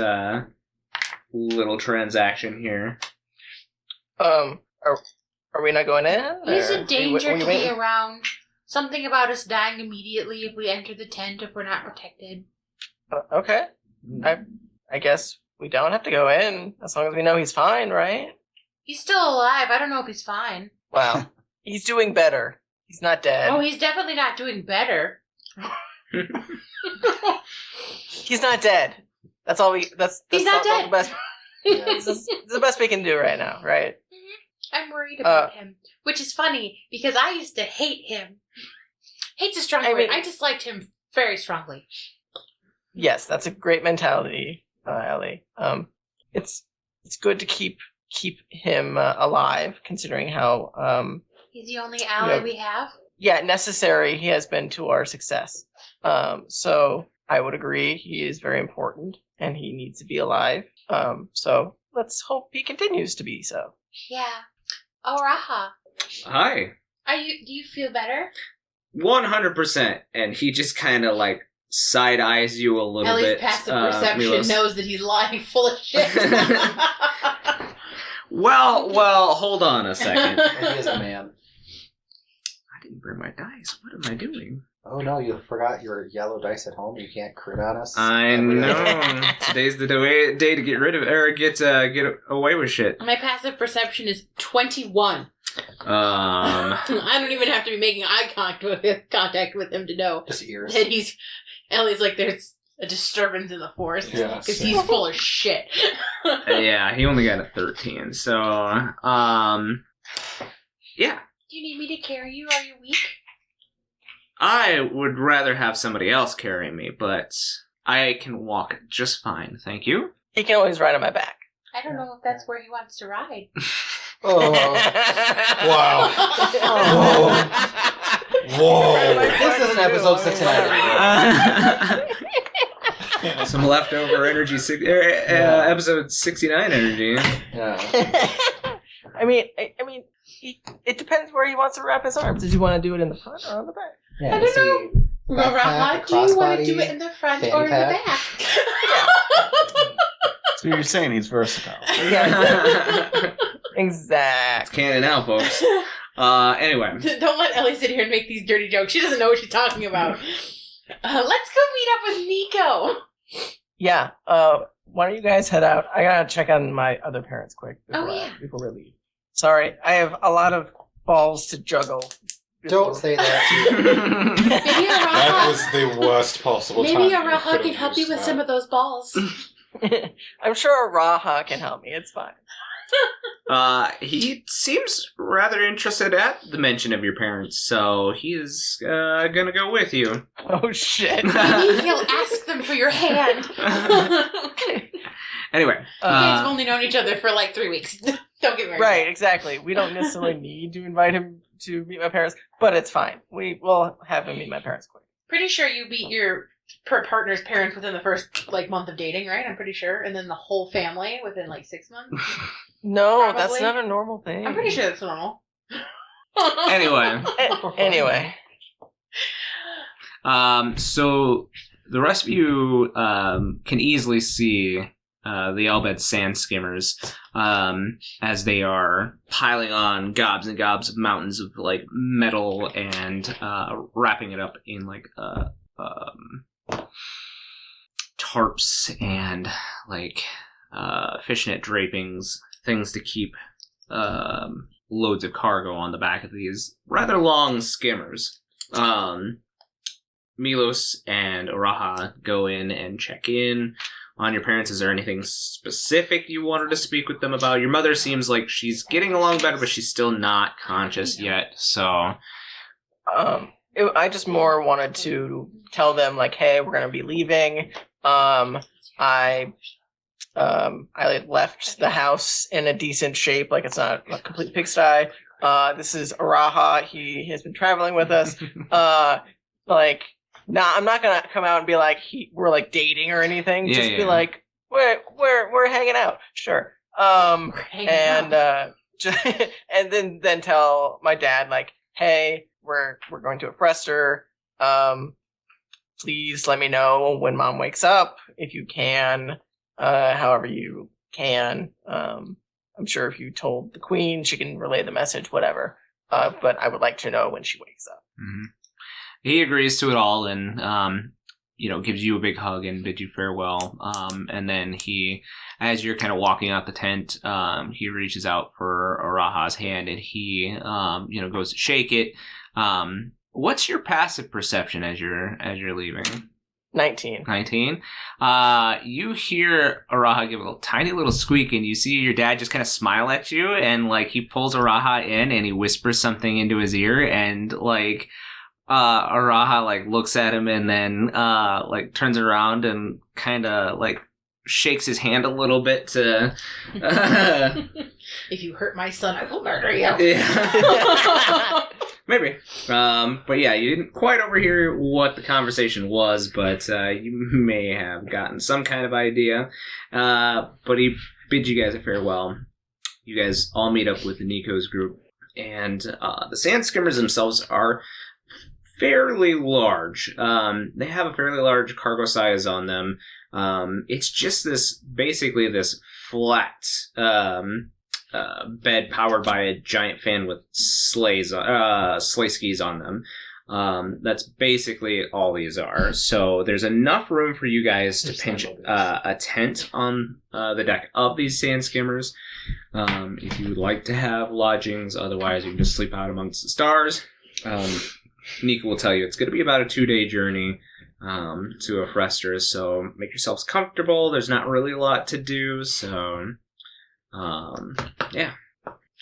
little transaction here. Are we not going in? There's or- a danger are we to waiting? be around. Something about us dying immediately if we enter the tent if we're not protected. Okay. I guess we don't have to go in as long as we know he's fine, right? He's still alive. I don't know if he's fine. Wow. He's doing better. He's not dead. Oh, he's definitely not doing better. He's not dead. That's all we. That's He's not all dead. The best. This is the best we can do right now, right? I'm worried about him. Which is funny, because I used to hate him. Hate's a strong word. mean- I disliked him very strongly. Yes, that's a great mentality, Ellie. It's good to keep him alive, considering how He's the only ally we have. necessary he has been to our success. So I would agree he is very important and he needs to be alive. So let's hope he continues to be so. Yeah. Oh, Raha. Hi. Do you feel better? 100%. And he just kind of, like, side eyes you a little Ellie's bit. passive perception Milos. knows that he's lying full of shit. Well, hold on a second. He is a man. I didn't bring my dice. What am I doing? Oh no, you forgot your yellow dice at home. You can't crit on us. I know. Today's the day to get rid of or get away with shit. My passive perception is 21. Um, I don't even have to be making eye contact with him to know Just ears. that Ellie's like, there's a disturbance in the force. Yeah, Because same. he's full of shit. yeah, he only got a 13. So, yeah. Do you need me to carry you? Are you weak? I would rather have somebody else carry me, but I can walk just fine. Thank you. He can always ride on my back. I don't know if that's where he wants to ride. Oh. Wow. Whoa. This isn't episode 69. Some leftover energy, episode 69 energy. Yeah. I mean, it depends where he wants to wrap his arms. Does he want to do it in the front or on the back? Yeah, I don't see, know. backpack, Do you want to do crossbody, it in the front fanny or in the pack. back? So you're saying he's versatile. Yeah, exactly. Canon now, folks. Anyway. Don't let Ellie sit here and make these dirty jokes. She doesn't know what she's talking about. Let's go meet up with Nico. Yeah. Why don't you guys head out? I gotta check on my other parents quick before we leave. Sorry, I have a lot of balls to juggle. Don't say that. That was the worst possible time. Maybe a Raha can help you with some of those balls. I'm sure a Raha can help me. It's fine. He seems rather interested at the mention of your parents, so he is gonna go with you. Oh shit. Maybe he'll ask them for your hand. Anyway. You guys have only known each other for like 3 weeks. Don't get married. Right, exactly. We don't necessarily need to invite him to meet my parents, but it's fine. We will have him meet my parents quick. Pretty sure you meet your partner's parents within the first like month of dating, right? I'm pretty sure, and then the whole family within like 6 months. No, Probably. that's not a normal thing. I'm pretty sure that's normal. Anyway. Anyway. So the rest of you can easily see the Elbed sand skimmers as they are piling on gobs and gobs of mountains of like metal and wrapping it up in like tarps and like fishnet drapings, things to keep loads of cargo on the back of these rather long skimmers. Milos and Araha go in and check in on your parents. Is there anything specific you wanted to speak with them about? Your mother seems like she's getting along better, but she's still not conscious yet, so... I just more wanted to tell them, like, hey, we're going to be leaving. I left the house in a decent shape, like it's not a complete pigsty. This is Araha. He has been traveling with us. I'm not gonna come out and be like we're like dating or anything. Yeah, Just yeah. be like we're hanging out. Sure. And then tell my dad like, hey, we're going to a Frester. Please let me know when Mom wakes up if you can. However you can. I'm sure if you told the Queen, she can relay the message. Whatever. But I would like to know when she wakes up. Mm-hmm. He agrees to it all and, gives you a big hug and bids you farewell. And then he, as you're kind of walking out the tent, he reaches out for Araha's hand and he, goes to shake it. What's your passive perception as you're leaving? 19. 19. You hear Araha give a tiny little squeak, and you see your dad just kind of smile at you, and like he pulls Araha in and he whispers something into his ear, and like Araha like looks at him and then like turns around and kind of like shakes his hand a little bit to. If you hurt my son, I will murder you. Yeah. Maybe. But yeah, you didn't quite overhear what the conversation was, but you may have gotten some kind of idea. But he bids you guys a farewell. You guys all meet up with the Nico's group. And the sand skimmers themselves are fairly large. They have a fairly large cargo size on them. It's just basically this flat bed powered by a giant fan with sleigh skis on them. That's basically all these are. So there's enough room for you guys to pinch a tent on the deck of these sand skimmers. If you would like to have lodgings, otherwise you can just sleep out amongst the stars. Nika will tell you it's going to be about a 2-day journey to a Frester, so make yourselves comfortable. There's not really a lot to do, so yeah.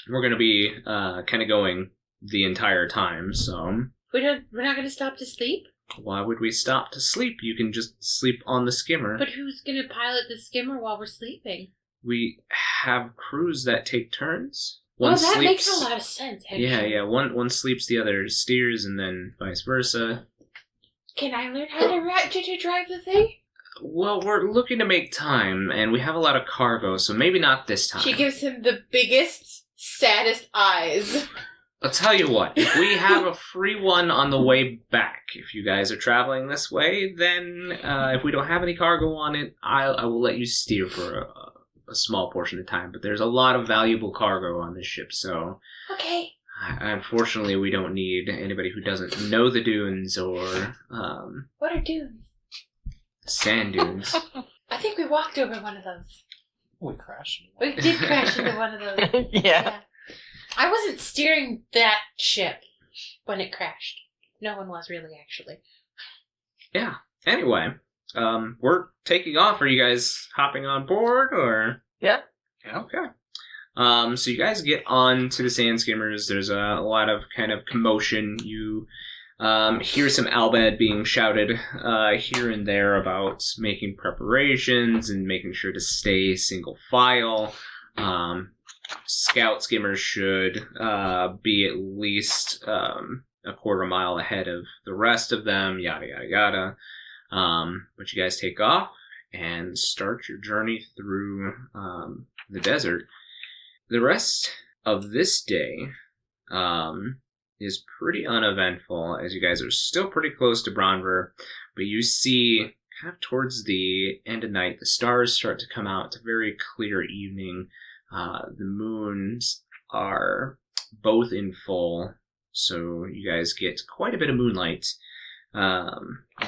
We're going to be kind of going the entire time, so... We're not going to stop to sleep? Why would we stop to sleep? You can just sleep on the skimmer. But who's going to pilot the skimmer while we're sleeping? We have crews that take turns. That makes a lot of sense, actually. Yeah. One sleeps, the other steers, and then vice versa. Can I learn how to drive the thing? Well, we're looking to make time, and we have a lot of cargo, so maybe not this time. She gives him the biggest, saddest eyes. I'll tell you what, if we have a free one on the way back, if you guys are traveling this way, then if we don't have any cargo on it, I will let you steer for a small portion of time. But there's a lot of valuable cargo on this ship, so... Okay. Unfortunately, we don't need anybody who doesn't know the dunes or... What are dunes? Sand dunes. I think we walked over one of those. We crashed. We did crash into one of those. Yeah. I wasn't steering that ship when it crashed. No one was really, actually. Yeah. Anyway, we're taking off. Are you guys hopping on board, or? Yeah. Okay. So you guys get on to the sand skimmers. There's a lot of kind of commotion. You hear some Albed being shouted here and there about making preparations and making sure to stay single file. Scout skimmers should be at least a quarter mile ahead of the rest of them, yada, yada, yada. But you guys take off and start your journey through the desert. The rest of this day is pretty uneventful, as you guys are still pretty close to Bronver, but you see kind of towards the end of night, the stars start to come out. It's a very clear evening. The moons are both in full, so you guys get quite a bit of moonlight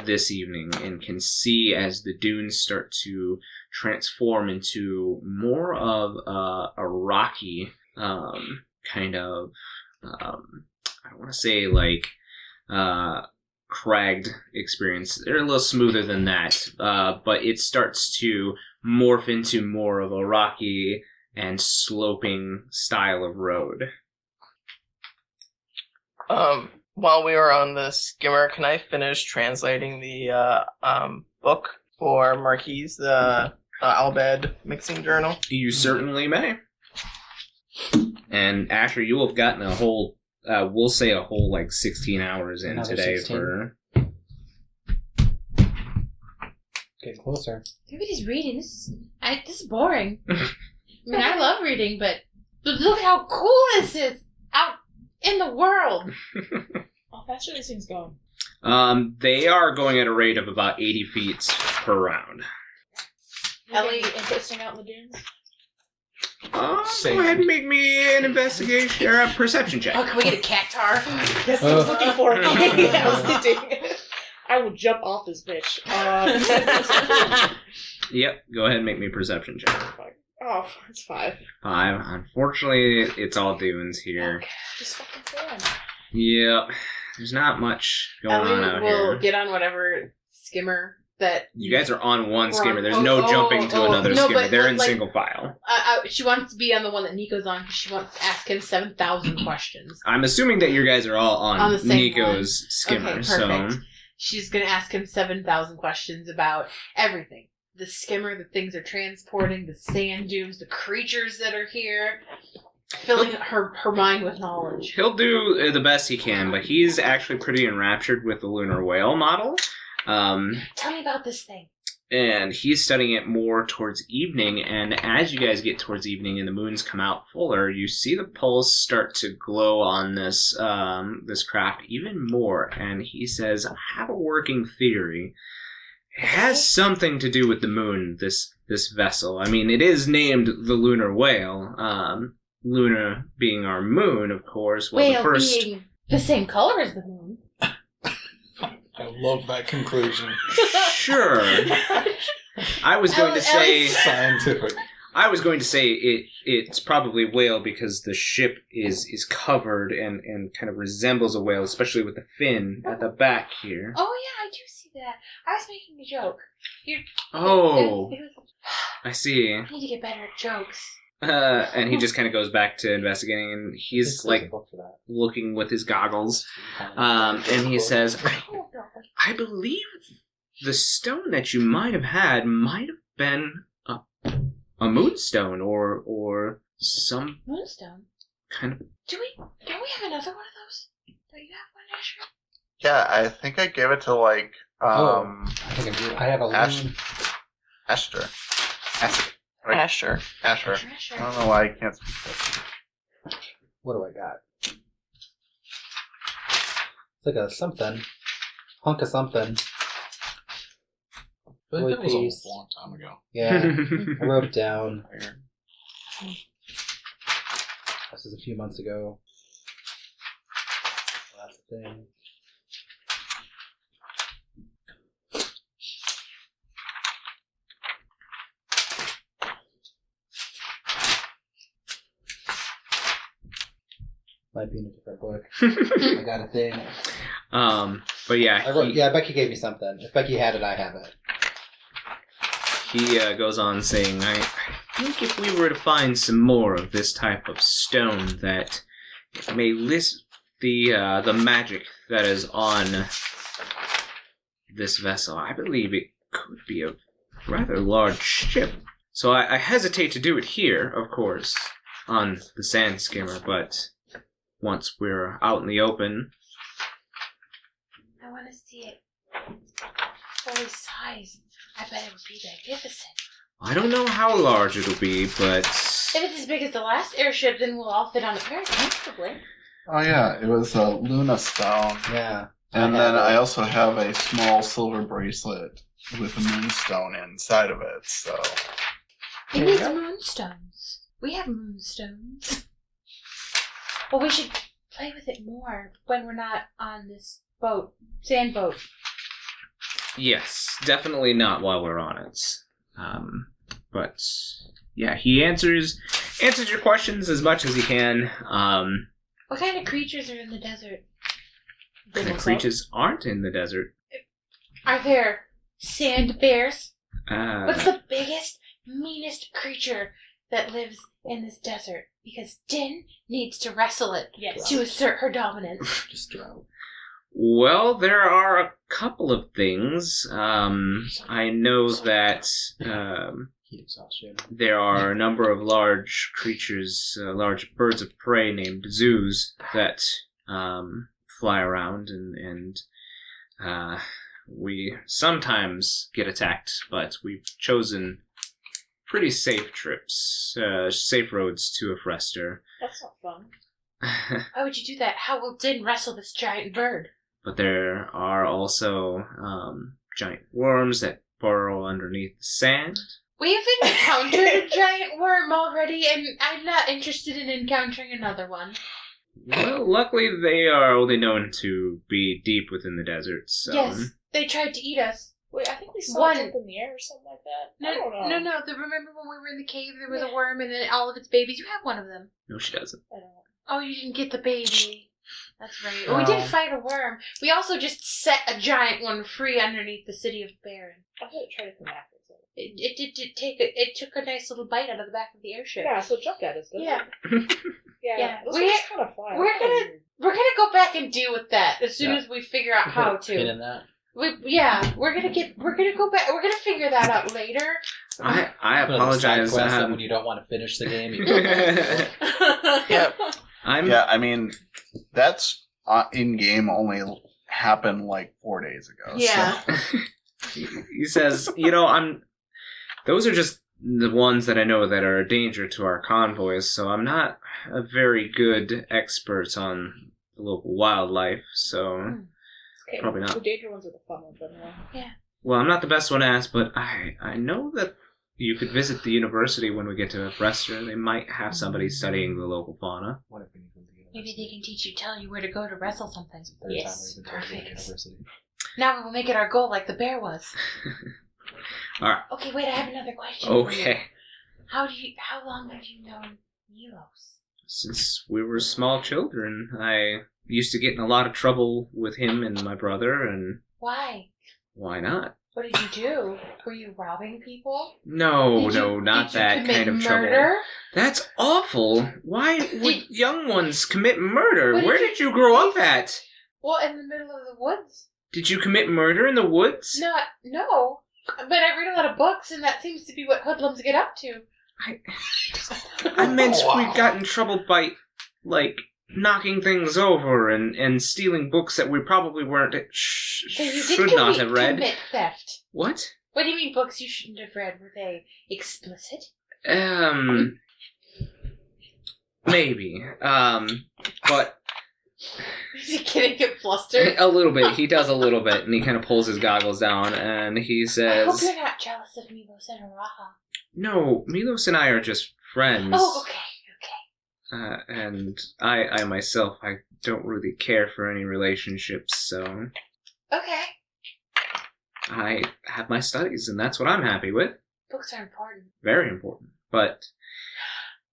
this evening and can see as the dunes start to transform into more of a rocky kind of, I don't want to say like cragged experience. They're a little smoother than that, but it starts to morph into more of a rocky and sloping style of road. While we were on the skimmer, can I finish translating the book for Marquies, the Albed mixing journal? You certainly may. And Asher, you will have gotten a whole, we'll say a whole like 16 hours in Another today 16. for... Getting closer. Nobody's reading. This is boring. I mean, I love reading, but look how cool this is out in the world. How fast are these things going? They are going at a rate of about 80 feet per round. Ellie, interesting out in the dunes. Go ahead and make me an investigation or a perception check. oh, can we get a cactar? That's what I was looking for. I was kidding. I will jump off this bitch. Yep, go ahead and make me a perception check. Oh, it's 5. 5. Unfortunately, it's all dunes here. Okay, just fucking fun. Yep, there's not much going on out Ellie will here. get on whatever skimmer that... You guys are on one We're skimmer. on- There's no jumping to another no, skimmer. but, They're in like, single file. she wants to be on the one that Nico's on because she wants to ask him 7,000 questions. I'm assuming that you guys are all on the same Nico's skimmer. Okay, so perfect. She's going to ask him 7,000 questions about everything. The skimmer, the things they're transporting, the sand dunes, the creatures that are here. Filling her mind with knowledge. he'll do the best he can, but he's actually pretty enraptured with the lunar whale model. Tell me about this thing. and he's studying it more towards evening. And as you guys get towards evening and the moons come out fuller, you see the pulse start to glow on this this craft even more. And he says, "I have a working theory. It has something to do with the moon. This vessel. I mean, it is named the Lunar Whale. Luna being our moon, of course. Well, Whale the first." being the same color as the moon. I love that conclusion. Sure. I was going to say Scientific. I was going to say it's probably whale because the ship is covered and kind of resembles a whale, especially with the fin at the back here. Oh yeah, I do see that. I was making a joke. Oh, It was, I see. I need to get better at jokes. And he just kind of goes back to investigating, and he's like looking with his goggles, and he says, Oh no. I believe the stone that you might have had might have been a moonstone or some Moonstone. kind of... Don't we have another one of those? Don't you have one, Asher? Yeah, I think I gave it to like I think I do. I have a loon. Esther. Asher. Asher. Asher. I don't know why I can't speak. What do I got? It's like a something. Hunk of something. I think Wood that was piece. a long time ago. Yeah, I wrote it down. This is a few months ago. Last thing. Might be in a different book. I got a thing. But yeah, I wrote, Becky gave me something. If Becky had it, I have it. he goes on saying, I think if we were to find some more of this type of stone that may list the magic that is on this vessel, I believe it could be a rather large ship. So I hesitate to do it here, of course, on the sand skimmer, but once we're out in the open... I want to see it fully sized. I bet it would be magnificent. I don't know how large it'll be, but... If it's as big as the last airship, then we'll all fit on it very comfortably. Oh yeah, it was a Luna stone. Yeah. And then I also have a small silver bracelet with a moonstone inside of it, so... It needs moonstones. We have moonstones. Well, we should play with it more when we're not on this boat, sand boat. Yes, definitely not while we're on it. But yeah, he answers your questions as much as he can. What kind of creatures are in the desert? What kind of creatures aren't in the desert? Are there sand bears? What's Uh, the biggest, meanest creature that lives in this desert? Because Din needs to wrestle it to assert her dominance. Just drought. well, there are a couple of things. I know that Heat exhaustion. there are a number of large creatures, large birds of prey named zoos that fly around, and we sometimes get attacked, but we've chosen pretty safe trips, safe roads to Afrester. That's not fun. Why would you do that? How will Din wrestle this giant bird? But there are also giant worms that burrow underneath the sand. We've encountered a giant worm already, and I'm not interested in encountering another one. Well, luckily they are only known to be deep within the desert, so... Yes, they tried to eat us. Wait, I think we saw One. it up in the air or something like that. No, I don't know. no. Remember when we were in the cave, there was a worm and then all of its babies? You have one of them. No, she doesn't. I don't know. Oh, you didn't get the baby. That's right. Well, we did fight a worm. We also just set a giant one free underneath the city of Baron. I thought it tried to come after us. It took a nice little bite out of the back of the airship. Yeah, so it jumped at us, didn't Yeah. it? Yeah. Yeah. This We're- was kind of fun. We're gonna go back and deal with that as soon as we figure out how Pin to. in that. We're gonna go back. We're gonna figure that out later. I Put on the side apologize. quest that when you don't want to finish the game, you Yep. Yeah, I mean, that's in-game only happened like 4 days ago. Yeah. So. He says, those are just the ones that I know that are a danger to our convoys, so I'm not a very good expert on the local wildlife, so Okay, probably not. The danger ones are the fun ones, anyway. Yeah. Well, I'm not the best one to ask, but I know that you could visit the university when we get to Brester. They might have somebody studying the local fauna. What if we need to go to the Maybe university? they can tell you where to go to wrestle something. It's the third Yes, time we've been talking about perfect. university. Now we'll make it our goal like the bear was. All right. Okay, wait, I have another question. for you. Okay. How long have you known Milos? Since we were small children, I used to get in a lot of trouble with him and my brother, and Why? why not? What did you do? Were you robbing people? No, Did you- no, not did you that commit kind of trouble. murder? That's awful. Why would young ones commit murder? What did Where you- did you grow up at? Well, in the middle of the woods. Did you commit murder in the woods? No. But I read a lot of books, and that seems to be what hoodlums get up to. I meant Wow. we got in trouble by, knocking things over and stealing books that we probably weren't So you did should not have read. commit theft. What? What do you mean books you shouldn't have read? Were they explicit? Maybe. But Is he getting get flustered? a little bit. He does a little bit, and he kind of pulls his goggles down, and he I hope says, you're not jealous of Milos and Araha. "No, Milos and I are just friends." Oh, okay. And I myself, I don't really care for any relationships, so Okay. I have my studies, and that's what I'm happy with. Books are important. Very important. But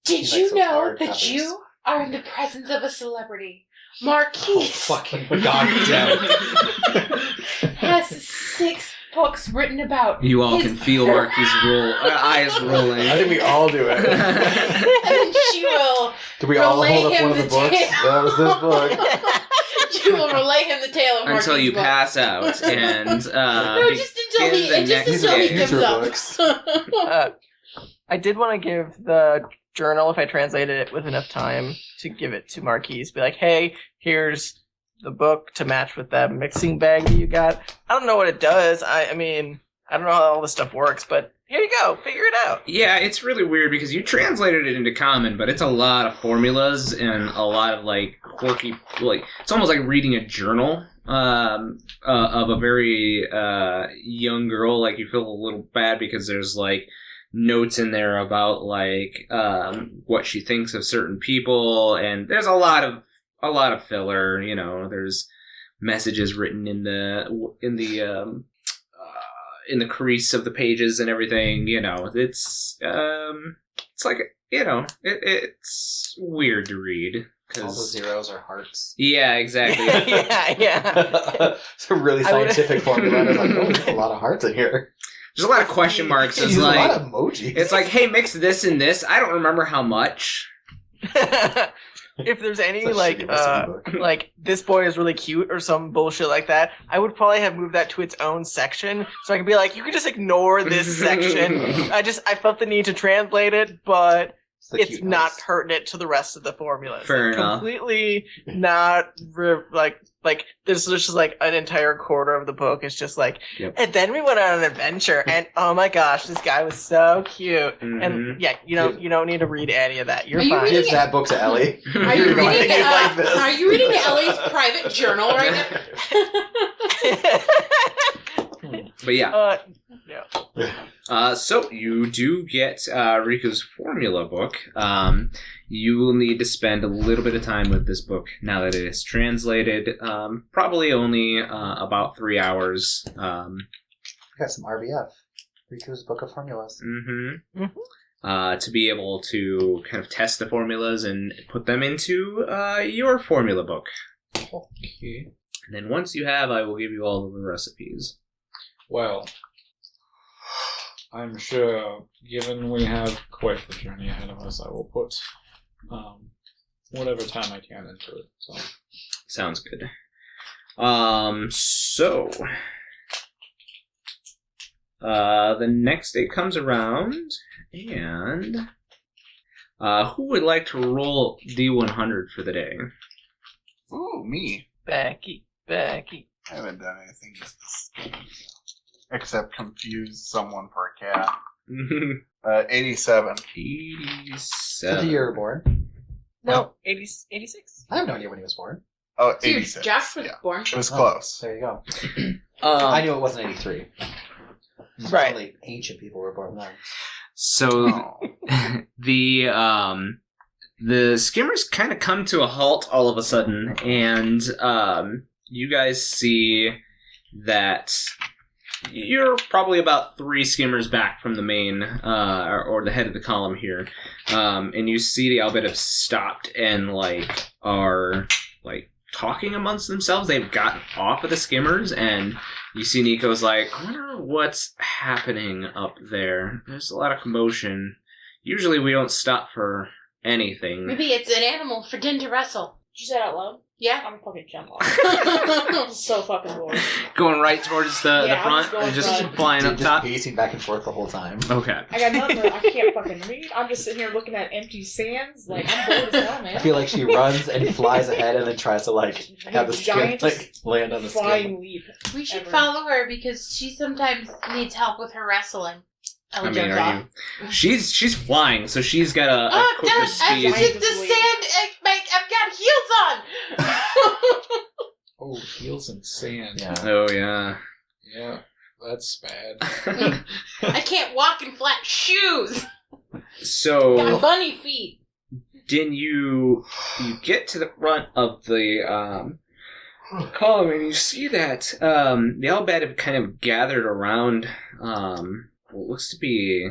Did He you likes those know hard that covers. you are in the presence of a celebrity? Marquies Fucking goddamn. has 6 books written about you all his can feel Marky's eyes rolling. I think we all do it. and then she will Do we all relay hold up him one of the the books? tale. That was this book. she will relay him the tale of Until Marquies' you books. pass out, and No, just until begin the next he game. gives These are up. books. I did want to give the journal, if I translated it with enough time, to give it to Marquies. Be like, hey, here's the book to match with that mixing bag that you got. I don't know what it does. I mean, I don't know how all this stuff works, but here you go. Figure it out. Yeah, it's really weird because you translated it into common, but it's a lot of formulas and a lot of quirky, it's almost like reading a journal of a very young girl. Like you feel a little bad because there's notes in there about what she thinks of certain people, and there's a lot of filler. There's messages written in the crease of the pages and everything. It's it's weird to read. All the zeros are hearts. Yeah, exactly. yeah. It's a really scientific formula. And I'm like, there's a lot of hearts in here. There's a lot of question marks. There's It's a lot like of emojis. it's like, hey, mix this and this. I don't remember how much. If there's any It's a shitty recipe book. this boy is really cute or some bullshit like that, I would probably have moved that to its own section so I could be like, you can just ignore this section. I felt the need to translate it, but the it's cute not house. pertinent to the rest of the formula. It's Fair enough. Completely not there's just an entire quarter of the book is just Yep. and then we went on an adventure and oh my gosh, this guy was so cute. Mhm. And yeah, you don't need to read any of that. You're Are you fine. reading Give that book to Ellie. Are you You're going reading? to like this. Are you reading Ellie's private journal right now? But yeah. Yeah. So you do get Riku's formula book. You will need to spend a little bit of time with this book now that it is translated. Probably only about 3 hours. I got some RBF. Riku's Book of Formulas. To be able to kind of test the formulas and put them into your formula book. Okay. And then once you have, I will give you all of the recipes. Well, I'm sure, given we have quite the journey ahead of us, I will put whatever time I can into it. So, Sounds good. So the next day comes around, and who would like to roll D100 for the day? Ooh, me. Becky. I haven't done anything this. except confuse someone for a cat. 87. The 87. year born. No, 86. I have no idea when he was born. Oh, Dude, 86. Josh was Yeah. born. It was Oh, close. There you go. I knew it wasn't 83. Right. Only ancient people were born then. So Oh. the skimmers kind of come to a halt all of a sudden, and you guys see that you're probably about 3 skimmers back from the main, or the head of the column here, and you see the Albed have stopped and are talking amongst themselves. They've gotten off of the skimmers, and you see Nico's like, I wonder what's happening up there. There's a lot of commotion. Usually we don't stop for anything. Maybe it's an animal for Din to wrestle. Did you say that out loud? Yeah. I'm fucking jump off. I'm so fucking bored. Going right towards the Yeah, I'm front just going and just front. flying up Just top. pacing back and forth the whole time. Okay. I got nothing. I can't fucking read. I'm just sitting here looking at empty sands. Like, I'm bored as hell, man. I feel like she runs and flies ahead and then tries to have the skin Giant land on the flying skin. leap. We should Ever. follow her because she sometimes needs help with her wrestling. Ella jumps off. She's flying, so she's got a Oh, quicker God, I speed. just the sand. I've got heels on. Oh, heels and sand. Yeah. Oh yeah. Yeah, that's bad. I can't walk in flat shoes. Got So bunny feet. Din, you get to the front of the column and you see that the Albed have kind of gathered around what looks to be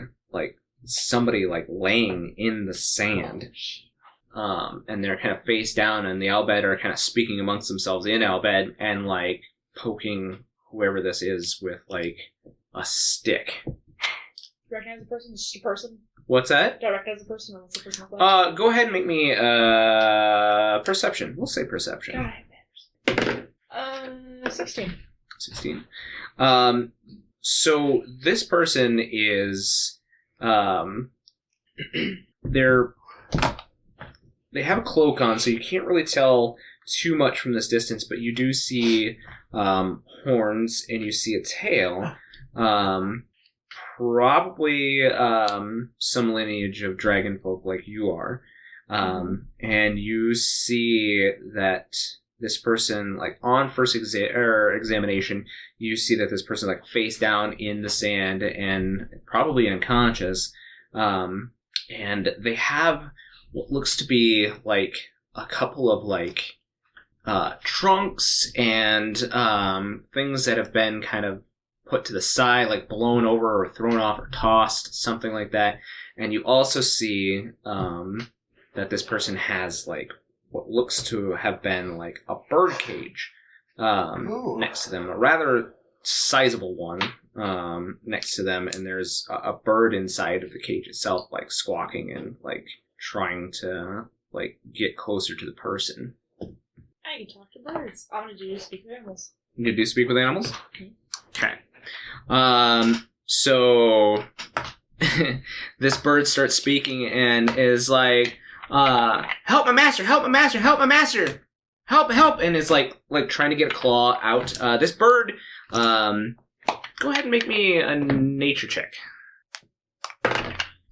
somebody laying in the sand. And they're kind of face down, and the Albed are kind of speaking amongst themselves in Albed and poking whoever this is with a stick. Do you recognize the person? Is she a person? What's that? Do I recognize the person, or what's the person look like? Go ahead and make me perception. We'll say perception. God, 16. 16. So this person is they have a cloak on, so you can't really tell too much from this distance, but you do see horns and you see a tail. Probably some lineage of dragon folk like you are. And you see that this person, on first examination, you see that this person face down in the sand and probably unconscious. And they have what looks to be a couple of trunks and things that have been kind of put to the side, blown over or thrown off or tossed, something like that. And you also see that this person has what looks to have been a bird cage next to them, a rather sizable one next to them, and there's a bird inside of the cage itself, squawking and trying to get closer to the person. I can talk to birds. I'm gonna do speak with animals. You gonna do speak with animals? Okay. So this bird starts speaking and is help my master, help my master, help my master, help, and is trying to get a claw out. This bird, go ahead and make me a nature check.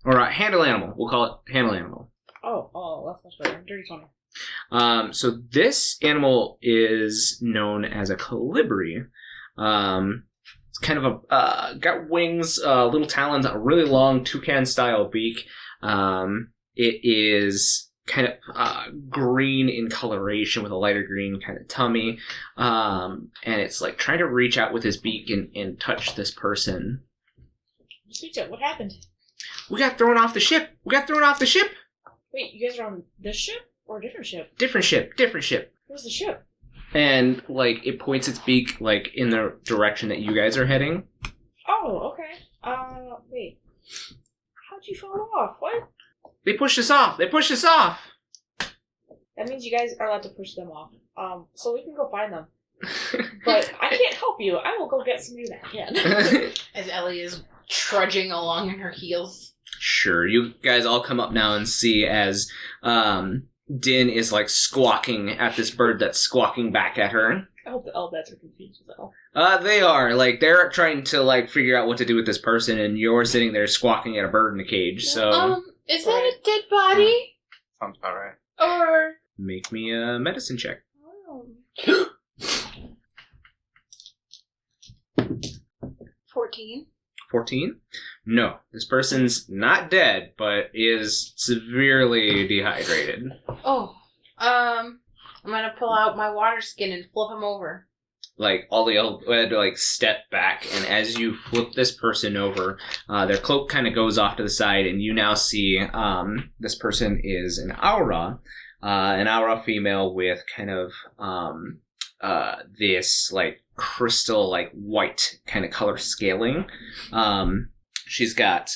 Or handle animal. We'll call it handle animal. Oh, that's much better. Dirty 20. So this animal is known as a colibri. It's kind of got wings, little talons, a really long toucan-style beak. It is kind of green in coloration with a lighter green kind of tummy. And it's trying to reach out with his beak and touch this person. Sweet, what happened? We got thrown off the ship! Wait, you guys are on this ship or a different ship? Different ship. Where's the ship? And it points its beak in the direction that you guys are heading. Oh, okay. Wait. How'd you fall off? What? They pushed us off. That means you guys are allowed to push them off. So we can go find them. But I can't help you. I will go get somebody that can. As Ellie is trudging along in her heels. Sure, you guys all come up now and see as Din is squawking at this bird that's squawking back at her. I hope the Elbets are confused as hell. They are. Like, they're trying to, like, figure out what to do with this person, and you're sitting there squawking at a bird in a cage, so... Is that a dead body? Sounds about right. Or... Make me a medicine check. 14. 14? No. This person's not dead, but is severely dehydrated. Oh. I'm gonna pull out my water skin and flip him over. Like, all the had to, like, step back, and as you flip this person over, their cloak kind of goes off to the side, and you now see this person is an aura female with kind of this, like, crystal, like, white kind of color scaling. She's got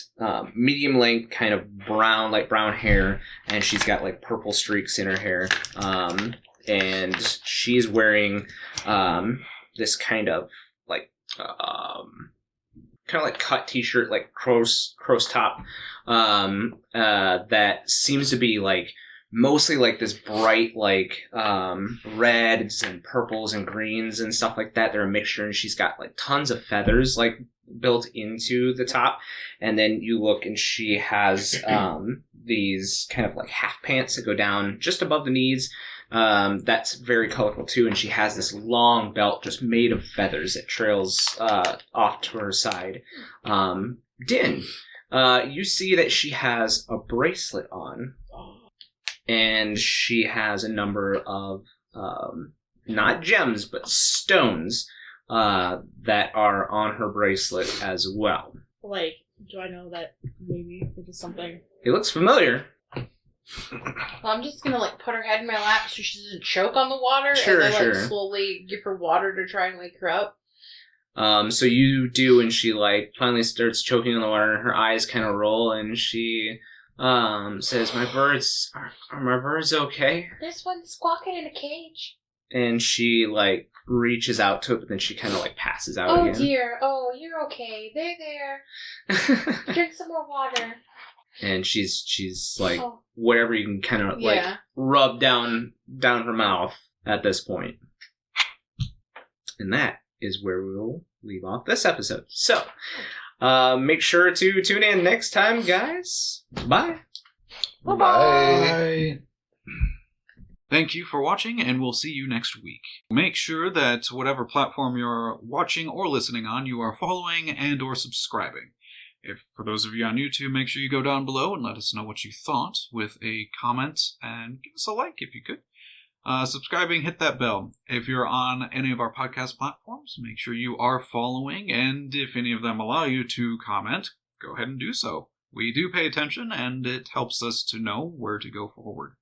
medium length, kind of brown, light brown hair, and she's got, like, purple streaks in her hair. And she's wearing this kind of like cut t-shirt, like crow's top, that seems to be like mostly like this bright like reds and purples and greens and stuff like that. They're a mixture, and she's got like tons of feathers like built into the top. And then you look, and she has these kind of like half pants that go down just above the knees. That's very colorful too, and she has this long belt just made of feathers that trails off to her side. Din, you see that she has a bracelet on, and she has a number of not gems but stones that are on her bracelet as well. Like, do I know that maybe it is something? It looks familiar. Well, I'm just gonna like put her head in my lap so she doesn't choke on the water, Sure, and then like sure. slowly give her water to try and wake her up. So you do, and she like finally starts choking on the water, and her eyes kind of roll, and she says, "My birds, are my birds okay?" There's one squawking in a cage. And she like reaches out to it, but then she kind of like passes out Oh again. dear. Oh, you're okay. They're there. Drink some more water. And she's like, Oh. whatever you can kind of like Yeah. rub down her mouth at this point. And that is where we will leave off this episode. So, make sure to tune in next time, guys. Bye. Bye. Thank you for watching, and we'll see you next week. Make sure that whatever platform you're watching or listening on, you are following and or subscribing. If, for those of you on YouTube, make sure you go down below and let us know what you thought with a comment, and give us a like if you could. Subscribing, hit that bell. If you're on any of our podcast platforms, make sure you are following, and if any of them allow you to comment, go ahead and do so. We do pay attention, and it helps us to know where to go forward.